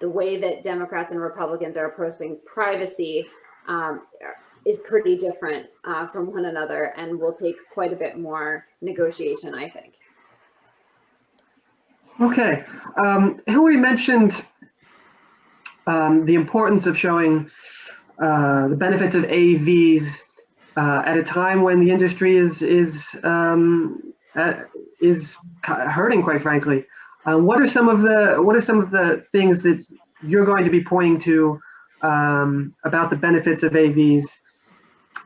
way that Democrats and Republicans are approaching privacy is pretty different from one another and will take quite a bit more negotiation, I think. Okay. Hillary mentioned the importance of showing the benefits of AVs at a time when the industry is hurting, quite frankly. What are some of the things that you're going to be pointing to about the benefits of AVs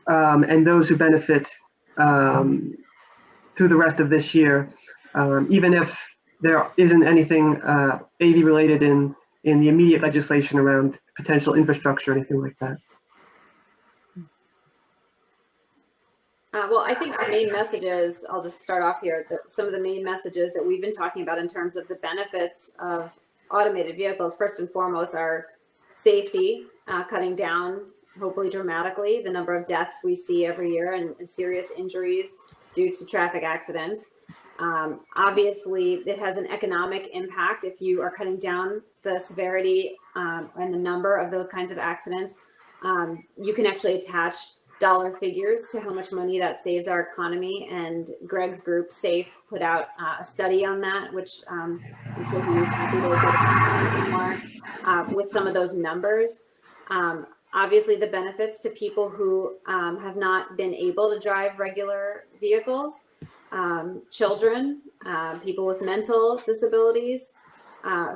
and those who benefit through the rest of this year, even if there isn't anything AV related in the immediate legislation around potential infrastructure or anything like that? Well, I think our main messages, I'll just start off here, that some of the main messages that we've been talking about in terms of the benefits of automated vehicles, first and foremost, are safety, cutting down, hopefully dramatically, the number of deaths we see every year and serious injuries due to traffic accidents. Obviously, it has an economic impact if you are cutting down the severity and the number of those kinds of accidents. You can actually attach dollar figures to how much money that saves our economy. And Greg's group, SAFE, put out a study on that, which I'm sure he's happy to get more with some of those numbers. Obviously, the benefits to people who have not been able to drive regular vehicles, children, people with mental disabilities,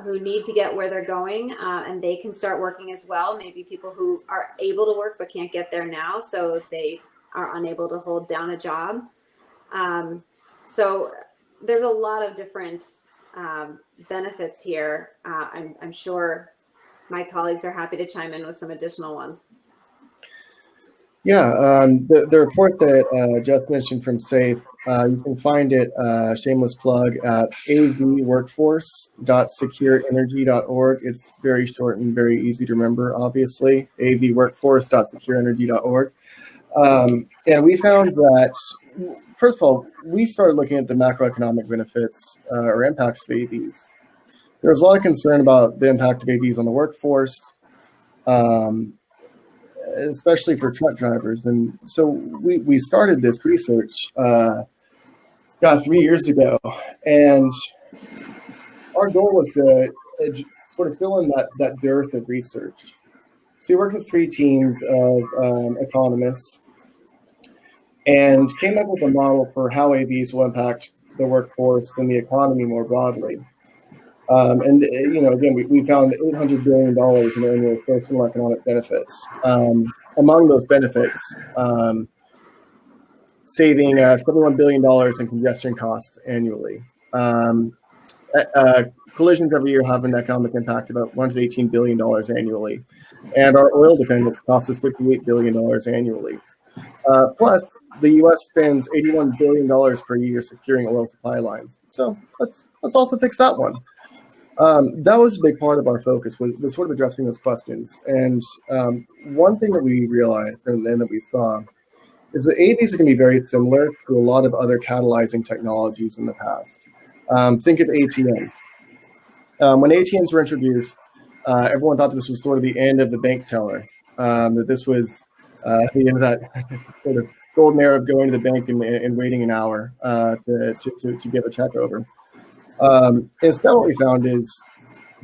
who need to get where they're going, and they can start working as well. Maybe people who are able to work but can't get there now, so they are unable to hold down a job. So there's a lot of different benefits here. I'm sure my colleagues are happy to chime in with some additional ones. Yeah, the report that Jeff mentioned from SAFE, you can find it, shameless plug, at avworkforce.secureenergy.org. It's very short and very easy to remember, obviously, avworkforce.secureenergy.org. And we found that, first of all, we started looking at the macroeconomic benefits or impacts of AVs. There was a lot of concern about the impact of AVs on the workforce, especially for truck drivers. And so we started this research 3 years ago, and our goal was to sort of fill in that dearth of research. So we worked with 3 teams of economists and came up with a model for how AVs will impact the workforce and the economy more broadly. And again, we found $800 billion in annual social and economic benefits. Among those benefits, saving $71 billion in congestion costs annually. Collisions every year have an economic impact of about $118 billion annually. And our oil dependence costs us $58 billion annually. Plus, the U.S. spends $81 billion per year securing oil supply lines. So let's also fix that one. That was a big part of our focus, was sort of addressing those questions. And one thing that we realized and that we saw is that AVs are going to be very similar to a lot of other catalyzing technologies in the past. Think of ATMs. When ATMs were introduced, everyone thought this was sort of the end of the bank teller, that this was the end of that sort of golden era of going to the bank and waiting an hour to give a check over. Instead, what we found is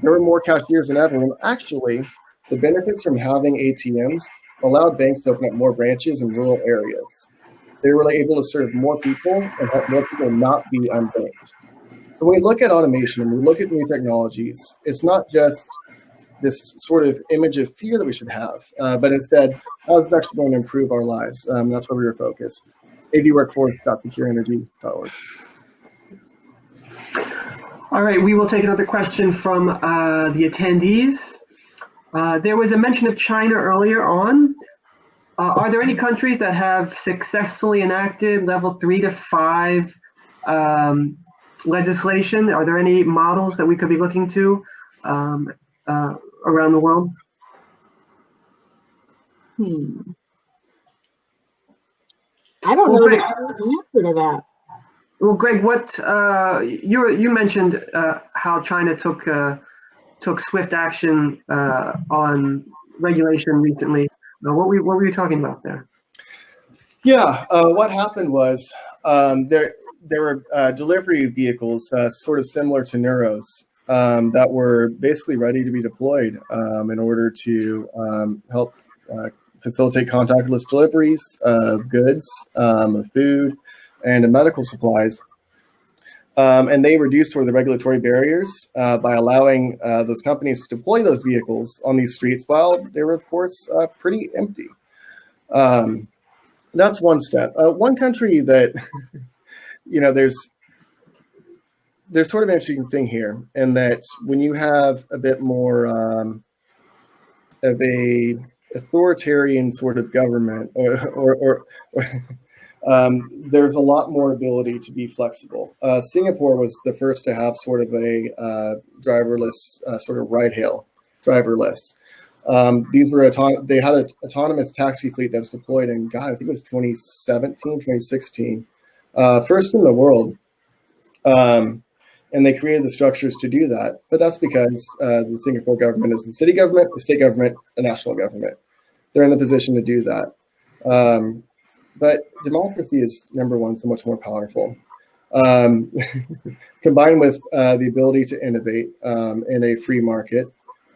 there were more cashiers than ever. And actually, the benefits from having ATMs allowed banks to open up more branches in rural areas. They were able to serve more people and help more people not be unbanked. So when we look at automation and we look at new technologies, it's not just this sort of image of fear that we should have, but instead, how is it actually going to improve our lives? That's where we were focused. avworkforce.secureenergy.org. All right, we will take another question from the attendees. There was a mention of China earlier on. Are there any countries that have successfully enacted level 3 to 5 legislation? Are there any models that we could be looking to around the world? I don't know the answer to that. Well, Greg, what you mentioned how China took swift action on regulation recently. What were you talking about there? Yeah, what happened was there were delivery vehicles sort of similar to Neuros that were basically ready to be deployed in order to help facilitate contactless deliveries of goods, of food, and of medical supplies. And they reduced sort of the regulatory barriers by allowing those companies to deploy those vehicles on these streets while they were, of course, pretty empty. That's one step. One country that, there's sort of an interesting thing here, in that when you have a bit more of a authoritarian sort of government, or there's a lot more ability to be flexible. Singapore was the first to have sort of a driverless sort of ride-hail driverless. These were they had an autonomous taxi fleet that was deployed in, I think it was 2017, 2016, first in the world. And they created the structures to do that. But that's because the Singapore government is the city government, the state government, the national government. They're in the position to do that. But democracy is, number one, so much more powerful. Combined with the ability to innovate in a free market,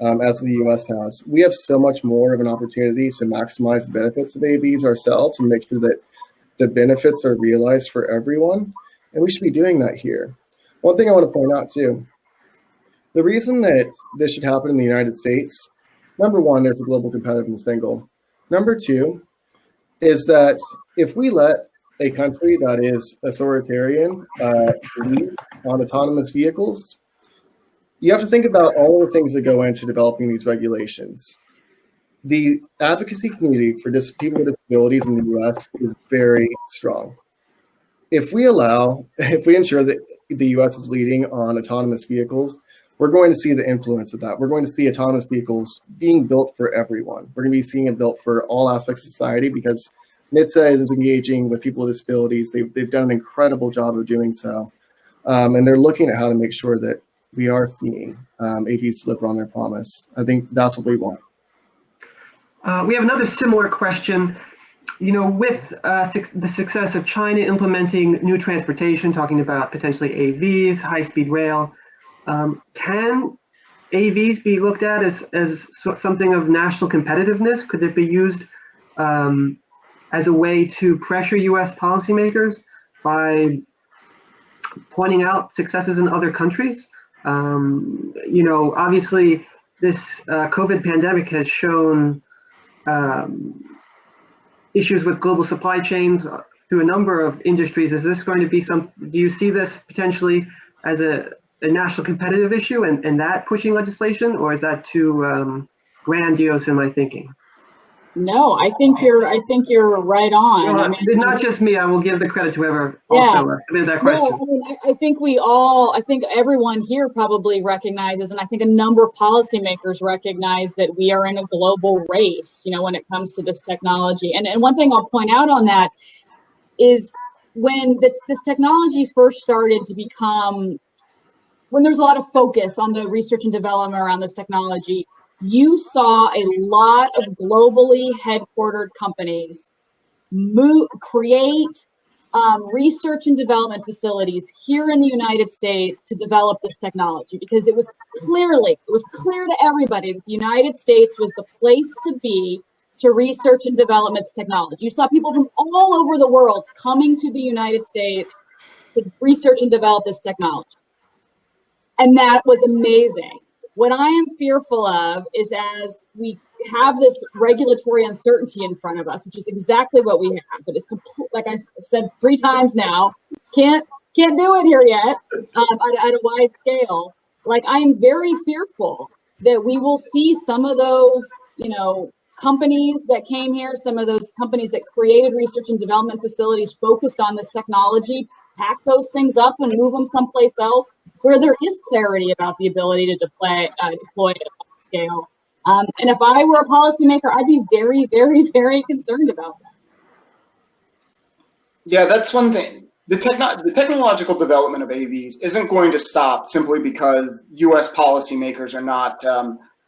as the US has, we have so much more of an opportunity to maximize the benefits of AVs ourselves and make sure that the benefits are realized for everyone. And we should be doing that here. One thing I want to point out too, the reason that this should happen in the United States, number one, there's a global competitiveness angle. Number two is that if we let a country that is authoritarian lead on autonomous vehicles, you have to think about all the things that go into developing these regulations. The advocacy community for people with disabilities in the US is very strong. If we ensure that the US is leading on autonomous vehicles, we're going to see the influence of that. We're going to see autonomous vehicles being built for everyone. We're going to be seeing it built for all aspects of society because NHTSA is engaging with people with disabilities. They've done an incredible job of doing so. And they're looking at how to make sure that we are seeing AVs deliver on their promise. I think that's what we want. We have another similar question. With the success of China implementing new transportation, talking about potentially AVs, high-speed rail, can AVs be looked at as something of national competitiveness? Could it be used as a way to pressure US policymakers by pointing out successes in other countries? Obviously this COVID pandemic has shown issues with global supply chains through a number of industries. Is this going to be do you see this potentially as a national competitive issue and that pushing legislation, or is that too grandiose in my thinking? No, I think you're right on. Well, not just me. I will give the credit to whoever also submitted that question. No, I think everyone here probably recognizes, and I think a number of policymakers recognize that we are in a global race, when it comes to this technology. And one thing I'll point out on that is when this technology first started to become, when there's a lot of focus on the research and development around this technology, you saw a lot of globally headquartered companies create research and development facilities here in the United States to develop this technology, because it was clear to everybody that the United States was the place to be to research and develop its technology. You saw people from all over the world coming to the United States to research and develop this technology. And that was amazing. What I am fearful of is, as we have this regulatory uncertainty in front of us, which is exactly what we have, but it's like I've said 3 times now, can't do it here yet at a wide scale. Like, I am very fearful that we will see some of those, companies that came here, some of those companies that created research and development facilities focused on this technology, pack those things up and move them someplace else where there is clarity about the ability to deploy it at a scale. And if I were a policymaker, I'd be very, very, very concerned about that. Yeah, that's one thing. The technological development of AVs isn't going to stop simply because U.S. policymakers are not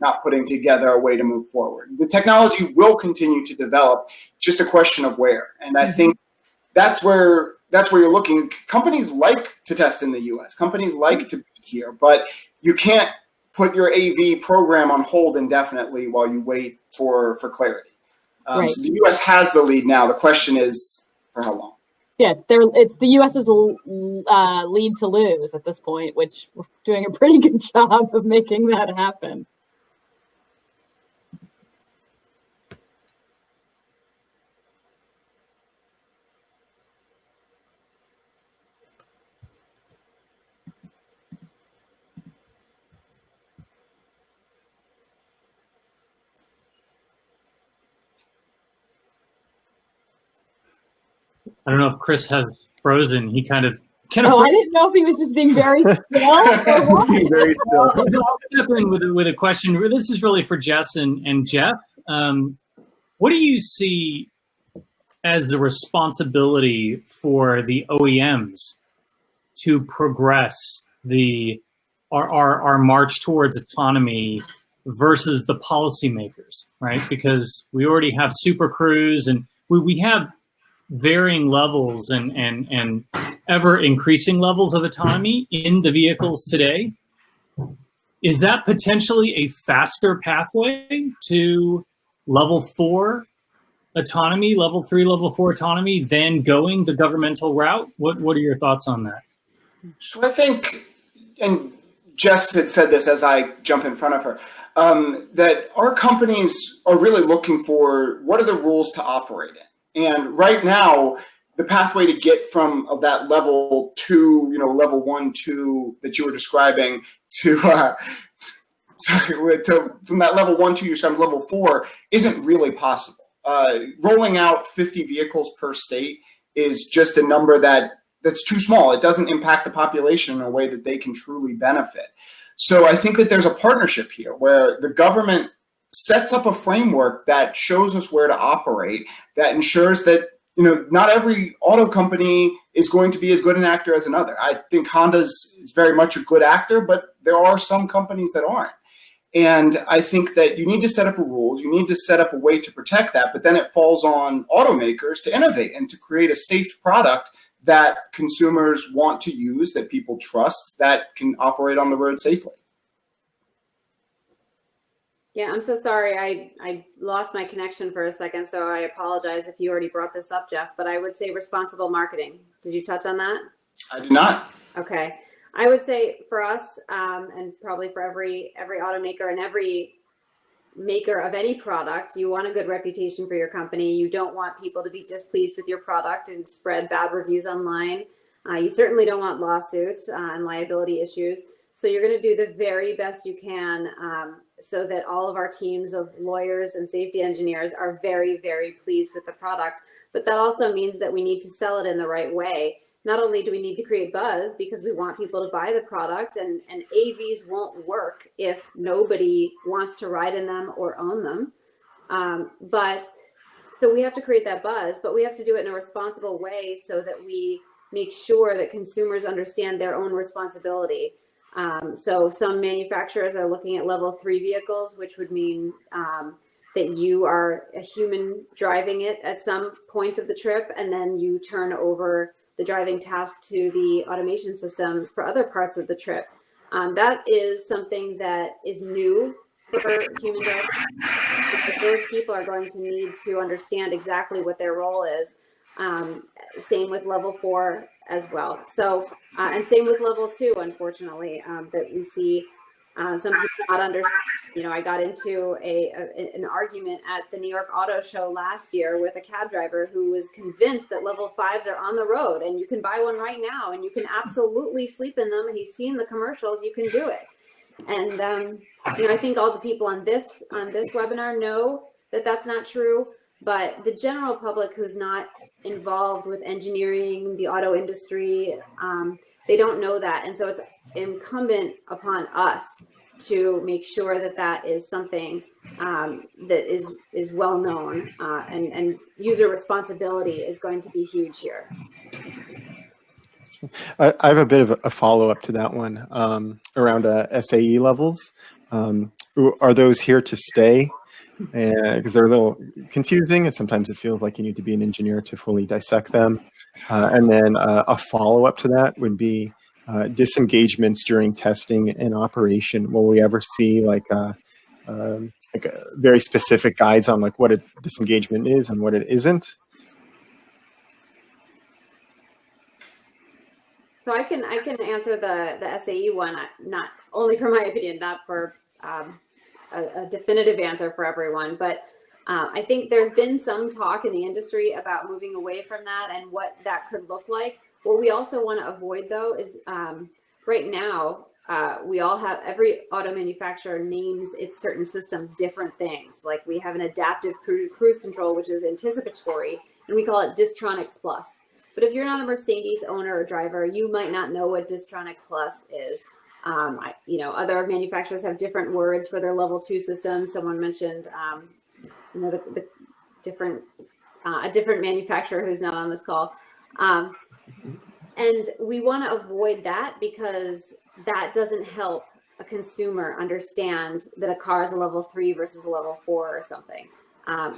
not putting together a way to move forward. The technology will continue to develop, just a question of where. And I think that's where you're looking. Companies like to test in the US. Companies like to be here, but you can't put your AV program on hold indefinitely while you wait for clarity. Right. So the US has the lead now. The question is, for how long? Yeah, it's the US's lead to lose at this point, which we're doing a pretty good job of making that happen. I don't know if Chris has frozen. He kind of. Oh, I didn't know if he was just being very still or what. Very still. I'll step in with a question. This is really for Jess and Jeff. What do you see as the responsibility for the OEMs to progress our march towards autonomy versus the policymakers, right? Because we already have Super Cruise and we have varying levels and ever increasing levels of autonomy in the vehicles today. Is that potentially a faster pathway to level 4 autonomy, level 3, level 4 autonomy than going the governmental route? What are your thoughts on that? So I think, and Jess had said this as I jump in front of her, that our companies are really looking for what are the rules to operate in. And right now, the pathway to get from that level 2, level 1, 2 that you were describing to, from that level 1, 2 you described level 4 isn't really possible. Rolling out 50 vehicles per state is just a number that's too small. It doesn't impact the population in a way that they can truly benefit. So I think that there's a partnership here where the government sets up a framework that shows us where to operate, that ensures that not every auto company is going to be as good an actor as another. I think Honda's very much a good actor, but there are some companies that aren't. And I think that you need to set up rules, you need to set up a way to protect that, but then it falls on automakers to innovate and to create a safe product that consumers want to use, that people trust, that can operate on the road safely. Yeah, I'm so sorry. I lost my connection for a second, so I apologize if you already brought this up, Jeff, but I would say responsible marketing. Did you touch on that? I did not. Okay. I would say for us, and probably for every automaker and every maker of any product, you want a good reputation for your company. You don't want people to be displeased with your product and spread bad reviews online. You certainly don't want lawsuits and liability issues. So you're going to do the very best you can so that all of our teams of lawyers and safety engineers are very, very pleased with the product. But that also means that we need to sell it in the right way. Not only do we need to create buzz because we want people to buy the product, and AVs won't work if nobody wants to ride in them or own them. But so we have to create that buzz, but we have to do it in a responsible way so that we make sure that consumers understand their own responsibility. So some manufacturers are looking at level 3 vehicles, which would mean that you are a human driving it at some points of the trip, and then you turn over the driving task to the automation system for other parts of the trip. That is something that is new for human drivers. Those people are going to need to understand exactly what their role is. Same with level 4 as well. So, and same with level 2, unfortunately, that we see some people not understand. I got into an argument at the New York Auto Show last year with a cab driver who was convinced that level 5s are on the road and you can buy one right now and you can absolutely sleep in them. He's seen the commercials, you can do it. And I think all the people on this webinar know that that's not true, but the general public who's not involved with engineering, the auto industry, they don't know that. And so it's incumbent upon us to make sure that that is something that is well known, and user responsibility is going to be huge here. I have a bit of a follow-up to that one around SAE levels. Are those here to stay? Because they're a little confusing, and sometimes it feels like you need to be an engineer to fully dissect them. And then a follow-up to that would be disengagements during testing and operation. Will we ever see like a very specific guides on like what a disengagement is and what it isn't? So I can answer the SAE one, not only for my opinion, not for a definitive answer for everyone, but I think there's been some talk in the industry about moving away from that and what that could look like. What we also want to avoid though is right now we all have, every auto manufacturer names its certain systems different things. Like we have an adaptive cruise control, which is anticipatory, and we call it Distronic Plus. But if you're not a Mercedes owner or driver, you might not know what Distronic Plus is. Other manufacturers have different words for their level 2 systems. Someone mentioned, the different, a different manufacturer who's not on this call. And we want to avoid that because that doesn't help a consumer understand that a car is a level 3 versus a level 4 or something.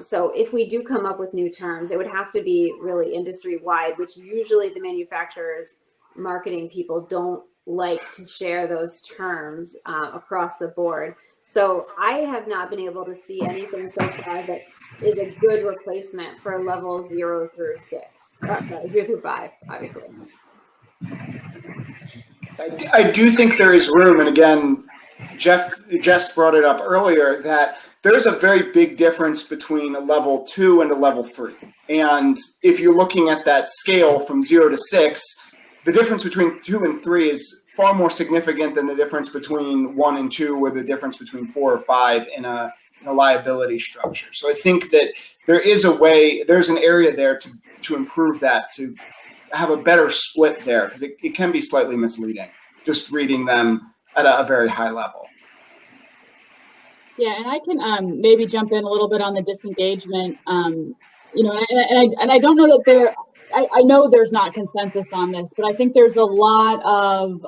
So if we do come up with new terms, it would have to be really industry wide, which usually the manufacturers, marketing people don't like to share those terms across the board. So I have not been able to see anything so far that is a good replacement for level 0 through 6. Oh, sorry, 0 through 5, obviously. I do think there is room, and again, Jess brought it up earlier, that there's a very big difference between a level 2 and a level 3. And if you're looking at that scale from 0 to 6, the difference between 2 and 3 is far more significant than the difference between 1 and 2 or the difference between 4 or 5 in a liability structure. So I think that there is a way, there's an area there to improve that, to have a better split there, because it can be slightly misleading, just reading them at a very high level. Yeah, and I can maybe jump in a little bit on the disengagement. And I don't know that I know there's not consensus on this, but I think there's a lot of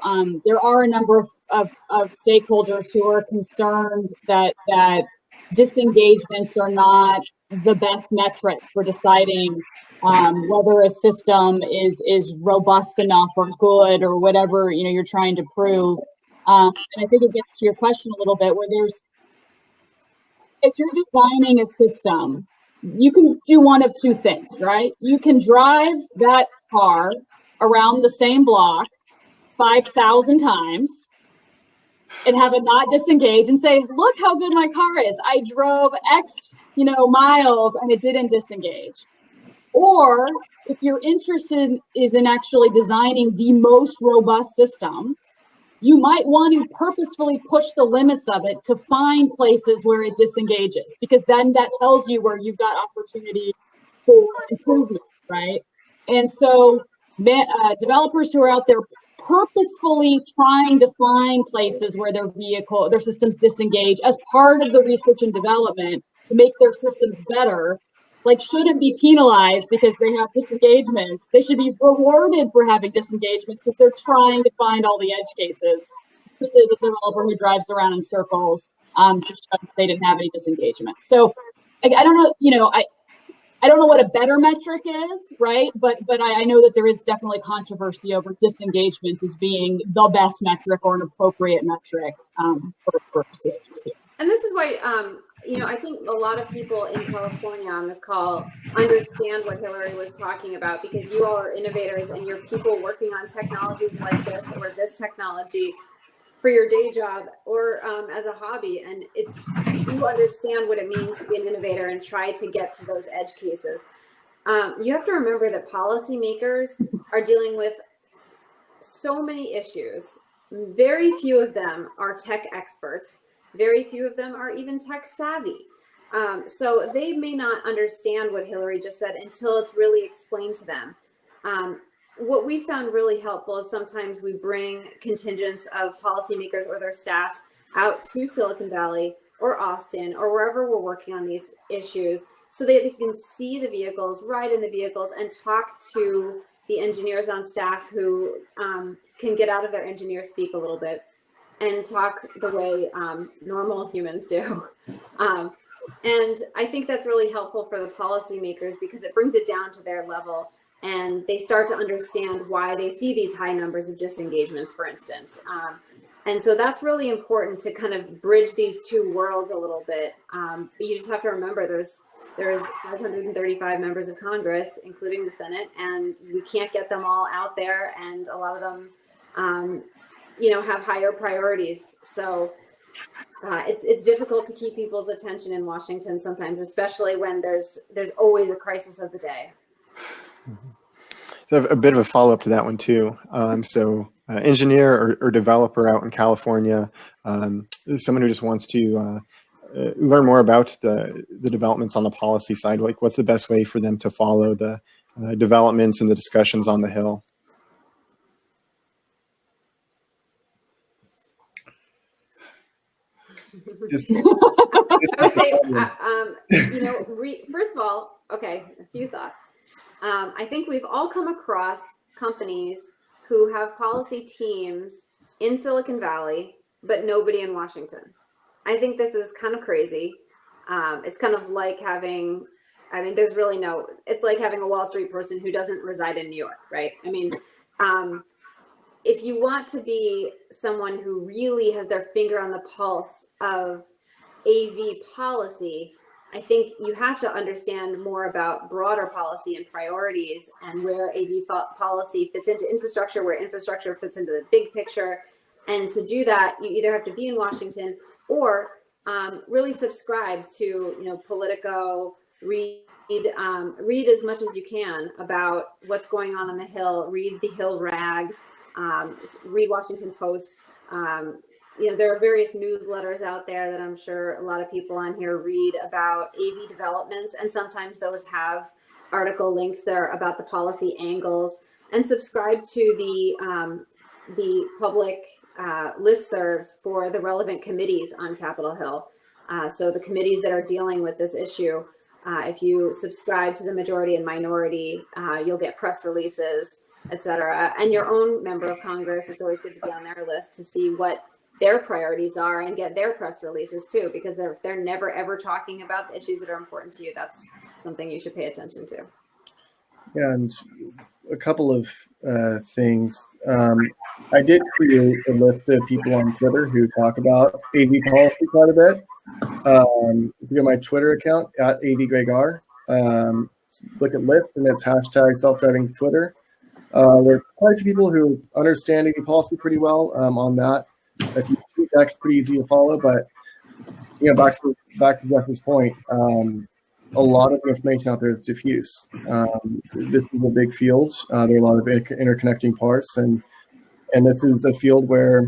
there are a number of stakeholders who are concerned that disengagements are not the best metric for deciding whether a system is robust enough or good or whatever you're trying to prove. And I think it gets to your question a little bit, where as you're designing a system, you can do one of two things, right? You can drive that car around the same block 5,000 times and have it not disengage and say, look how good my car is. I drove X, miles and it didn't disengage. Or if you're interested in actually designing the most robust system, you might want to purposefully push the limits of it to find places where it disengages, because then that tells you where you've got opportunity for improvement, right? And so developers who are out there purposefully trying to find places where their systems disengage as part of the research and development to make their systems better, shouldn't be penalized because they have disengagements. They should be rewarded for having disengagements because they're trying to find all the edge cases versus a developer who drives around in circles just because they didn't have any disengagements. So I don't know, I don't know what a better metric is, right? But I know that there is definitely controversy over disengagements as being the best metric or an appropriate metric for systems here. And this is why, I think a lot of people in California on this call understand what Hillary was talking about, because you all are innovators and you're people working on technologies like this or this technology for your day job or as a hobby. And you understand what it means to be an innovator and try to get to those edge cases. You have to remember that policymakers are dealing with so many issues. Very few of them are tech experts. Very few of them are even tech savvy. So they may not understand what Hillary just said until it's really explained to them. What we found really helpful is sometimes we bring contingents of policymakers or their staffs out to Silicon Valley or Austin or wherever we're working on these issues so that they can see the vehicles, ride in the vehicles, and talk to the engineers on staff who can get out of their engineer speak a little bit. and talk the way normal humans do. And I think that's really helpful for the policymakers because it brings it down to their level and they start to understand why they see these high numbers of disengagements, for instance. And so that's really important to kind of bridge these two worlds a little bit. But you just have to remember there's 535 members of Congress, including the Senate, and we can't get them all out there. And a lot of them, have higher priorities. So it's difficult to keep people's attention in Washington sometimes, especially when there's always a crisis of the day. So a bit of a follow-up to that one too. Engineer or developer out in California, someone who just wants to learn more about the developments on the policy side. Like, what's the best way for them to follow the developments and the discussions on the Hill? I would say, first of all, okay, a few thoughts. I think we've all come across companies who have policy teams in Silicon Valley, but nobody in Washington. I think this is kind of crazy. It's kind of like having, it's like having a Wall Street person who doesn't reside in New York, right? I mean, if you want to be someone who really has their finger on the pulse of AV policy, I think you have to understand more about broader policy and priorities and where AV policy fits into infrastructure, where infrastructure fits into the big picture. And to do that, you either have to be in Washington or really subscribe to, Politico, read as much as you can about what's going on the Hill, read the Hill rags, read Washington Post. There are various newsletters out there that I'm sure a lot of people on here read about AV developments, and sometimes those have article links there about the policy angles. And subscribe to the public listservs for the relevant committees on Capitol Hill. So the committees that are dealing with this issue, if you subscribe to the majority and minority, you'll get press releases, etc. And your own member of Congress, it's always good to be on their list to see what their priorities are and get their press releases too, because they're never ever talking about the issues that are important to you. That's something you should pay attention to. Yeah, and a couple of things. I did create a list of people on Twitter who talk about AV policy quite a bit. If you go to my Twitter account at AVGregR, look at list and it's hashtag self-driving Twitter. There are quite a few people who understand AV policy pretty well on that. If you tweet, that's pretty easy to follow, but back to Jess's point, a lot of the information out there is diffuse. This is a big field. There are a lot of interconnecting parts, and this is a field where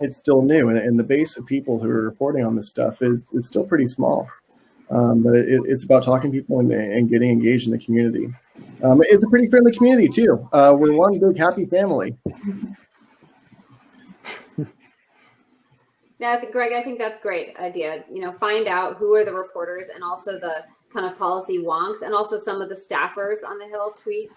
it's still new, and the base of people who are reporting on this stuff is still pretty small. But it's about talking to people and getting engaged in the community. It's a pretty friendly community too. We're one big happy family. Yeah, Greg, I think that's a great idea. Find out who are the reporters and also the kind of policy wonks, and also some of the staffers on the Hill tweet.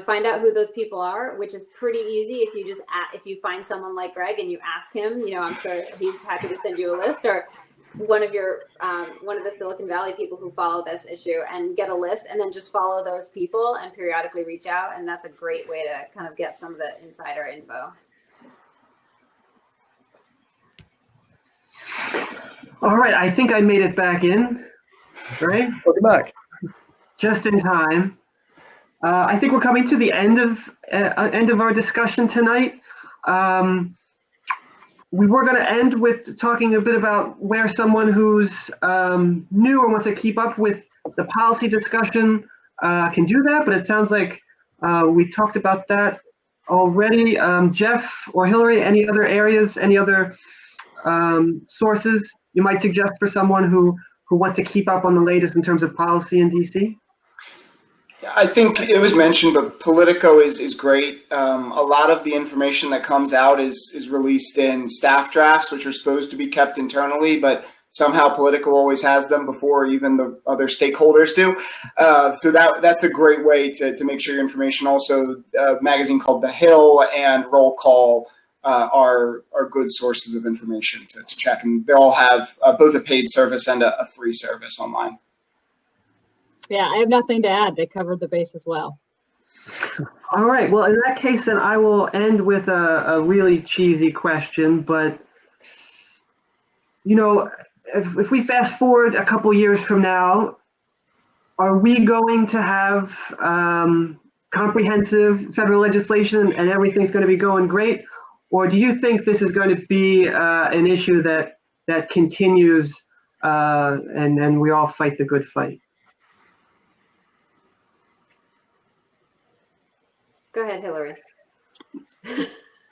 Find out who those people are, which is pretty easy if you find someone like Greg and you ask him. I'm sure he's happy to send you a list, or one of the Silicon Valley people who follow this issue, and get a list, and then just follow those people and periodically reach out. And that's a great way to kind of get some of the insider info. All right, I think I made it back in, right? Welcome back. Just in time. I think we're coming to the end of our discussion tonight. We were going to end with talking a bit about where someone who's new or wants to keep up with the policy discussion can do that, but it sounds like we talked about that already. Jeff or Hillary, any other areas, any other sources you might suggest for someone who wants to keep up on the latest in terms of policy in DC? I think it was mentioned, but Politico is great. A lot of the information that comes out is released in staff drafts, which are supposed to be kept internally, but somehow Politico always has them before even the other stakeholders do. So that's a great way to make sure your information. Also, a magazine called The Hill and Roll Call are good sources of information to check. And they all have both a paid service and a free service online. Yeah, I have nothing to add. They covered the base as well. All right. Well, in that case, then I will end with a really cheesy question. But, you know, if we fast forward a couple years from now, are we going to have comprehensive federal legislation and everything's going to be going great? Or do you think this is going to be an issue that continues and we all fight the good fight? Go ahead, Hillary.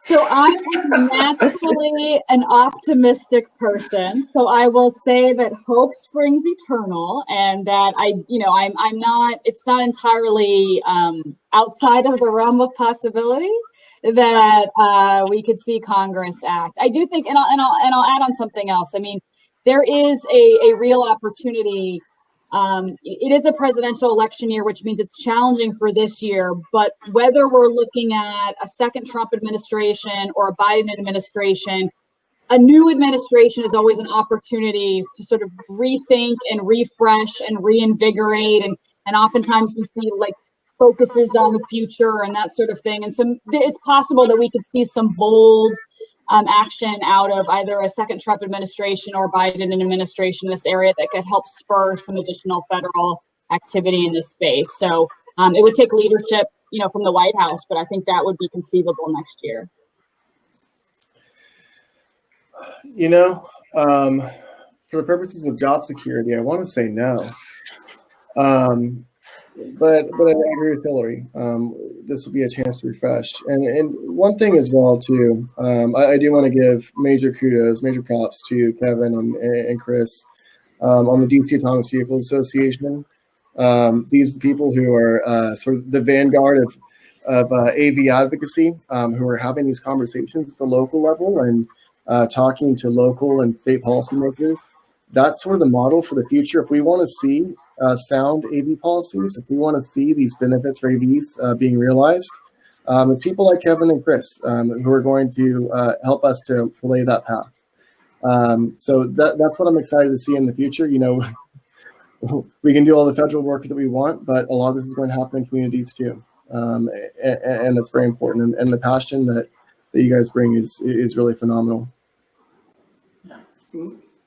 So I'm naturally an optimistic person. So I will say that hope springs eternal, and that I'm not. It's not entirely outside of the realm of possibility that we could see Congress act. I do think, and I'll add on something else. I mean, there is a real opportunity. It is a presidential election year, which means it's challenging for this year. But whether we're looking at a second Trump administration or a Biden administration, a new administration is always an opportunity to sort of rethink and refresh and reinvigorate. And oftentimes we see like focuses on the future and that sort of thing. And so it's possible that we could see some bold action out of either a second Trump administration or Biden administration in this area that could help spur some additional federal activity in this space. So it would take leadership, from the White House, but I think that would be conceivable next year. For the purposes of job security, I want to say no. But I agree with Hillary. This will be a chance to refresh. And one thing as well, too, I do want to give major kudos, major props to Kevin and Chris on the DC Autonomous Vehicles Association. These are the people who are sort of the vanguard of AV advocacy, who are having these conversations at the local level and talking to local and state policymakers. That's sort of the model for the future. If we want to see sound AV policies, if we want to see these benefits for AVs being realized, it's people like Kevin and Chris who are going to help us to lay that path. So that's what I'm excited to see in the future. We can do all the federal work that we want, but a lot of this is going to happen in communities too. And it's very important. And the passion that you guys bring is really phenomenal.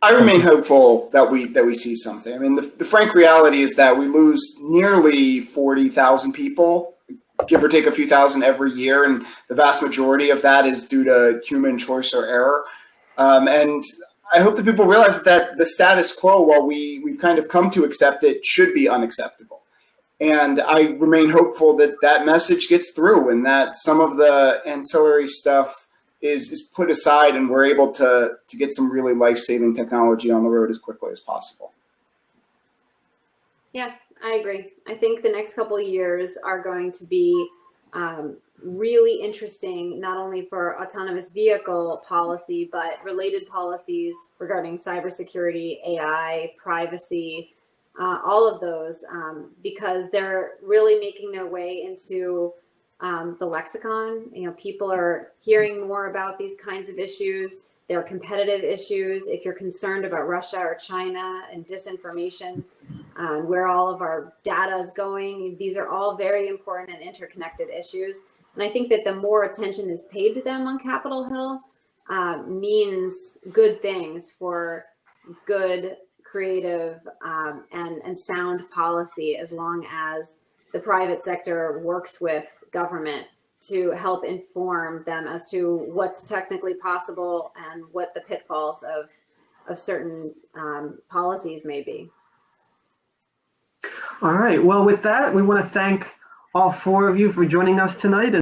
I remain hopeful that we see something. I mean, the frank reality is that we lose nearly 40,000 people, give or take a few thousand every year, and the vast majority of that is due to human choice or error. And I hope that people realize that the status quo, while we've kind of come to accept it, should be unacceptable. And I remain hopeful that that message gets through and that some of the ancillary stuff is put aside and we're able to get some really life-saving technology on the road as quickly as possible. Yeah, I agree. I think the next couple of years are going to be really interesting, not only for autonomous vehicle policy, but related policies regarding cybersecurity, AI, privacy, all of those, because they're really making their way into the lexicon. People are hearing more about these kinds of issues. They're competitive issues. If you're concerned about Russia or China and disinformation, where all of our data is going, these are all very important and interconnected issues. And I think that the more attention is paid to them on Capitol Hill means good things for good, creative, and sound policy, as long as the private sector works with government to help inform them as to what's technically possible and what the pitfalls of certain policies may be. All right. Well, with that, we want to thank all four of you for joining us tonight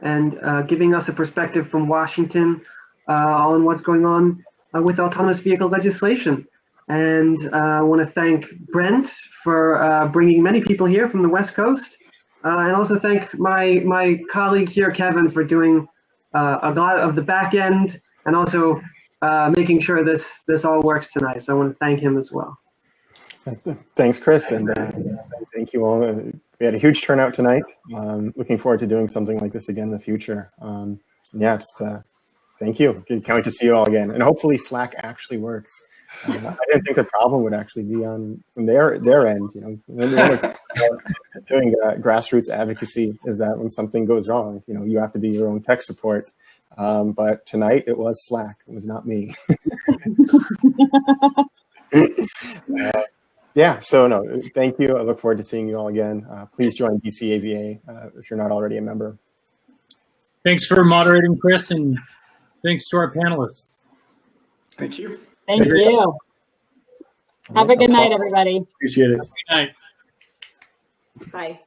and giving us a perspective from Washington on what's going on with autonomous vehicle legislation. And I want to thank Brent for bringing many people here from the West Coast. And also thank my colleague here, Kevin, for doing a lot of the back end and also making sure this all works tonight. So I want to thank him as well. Thanks, Chris, and thank you all. We had a huge turnout tonight. Looking forward to doing something like this again in the future. Thank you. Can't wait to see you all again. And hopefully Slack actually works. I didn't think the problem would actually be on their end. You know, when we're doing grassroots advocacy, is that when something goes wrong, you know, you have to be your own tech support. But tonight it was Slack. It was not me. Yeah. So no, thank you. I look forward to seeing you all again. Please join BCAVA if you're not already a member. Thanks for moderating, Chris, and thanks to our panelists. Thank you. Thank you. Have a good night, everybody. Appreciate it. Good night. Bye.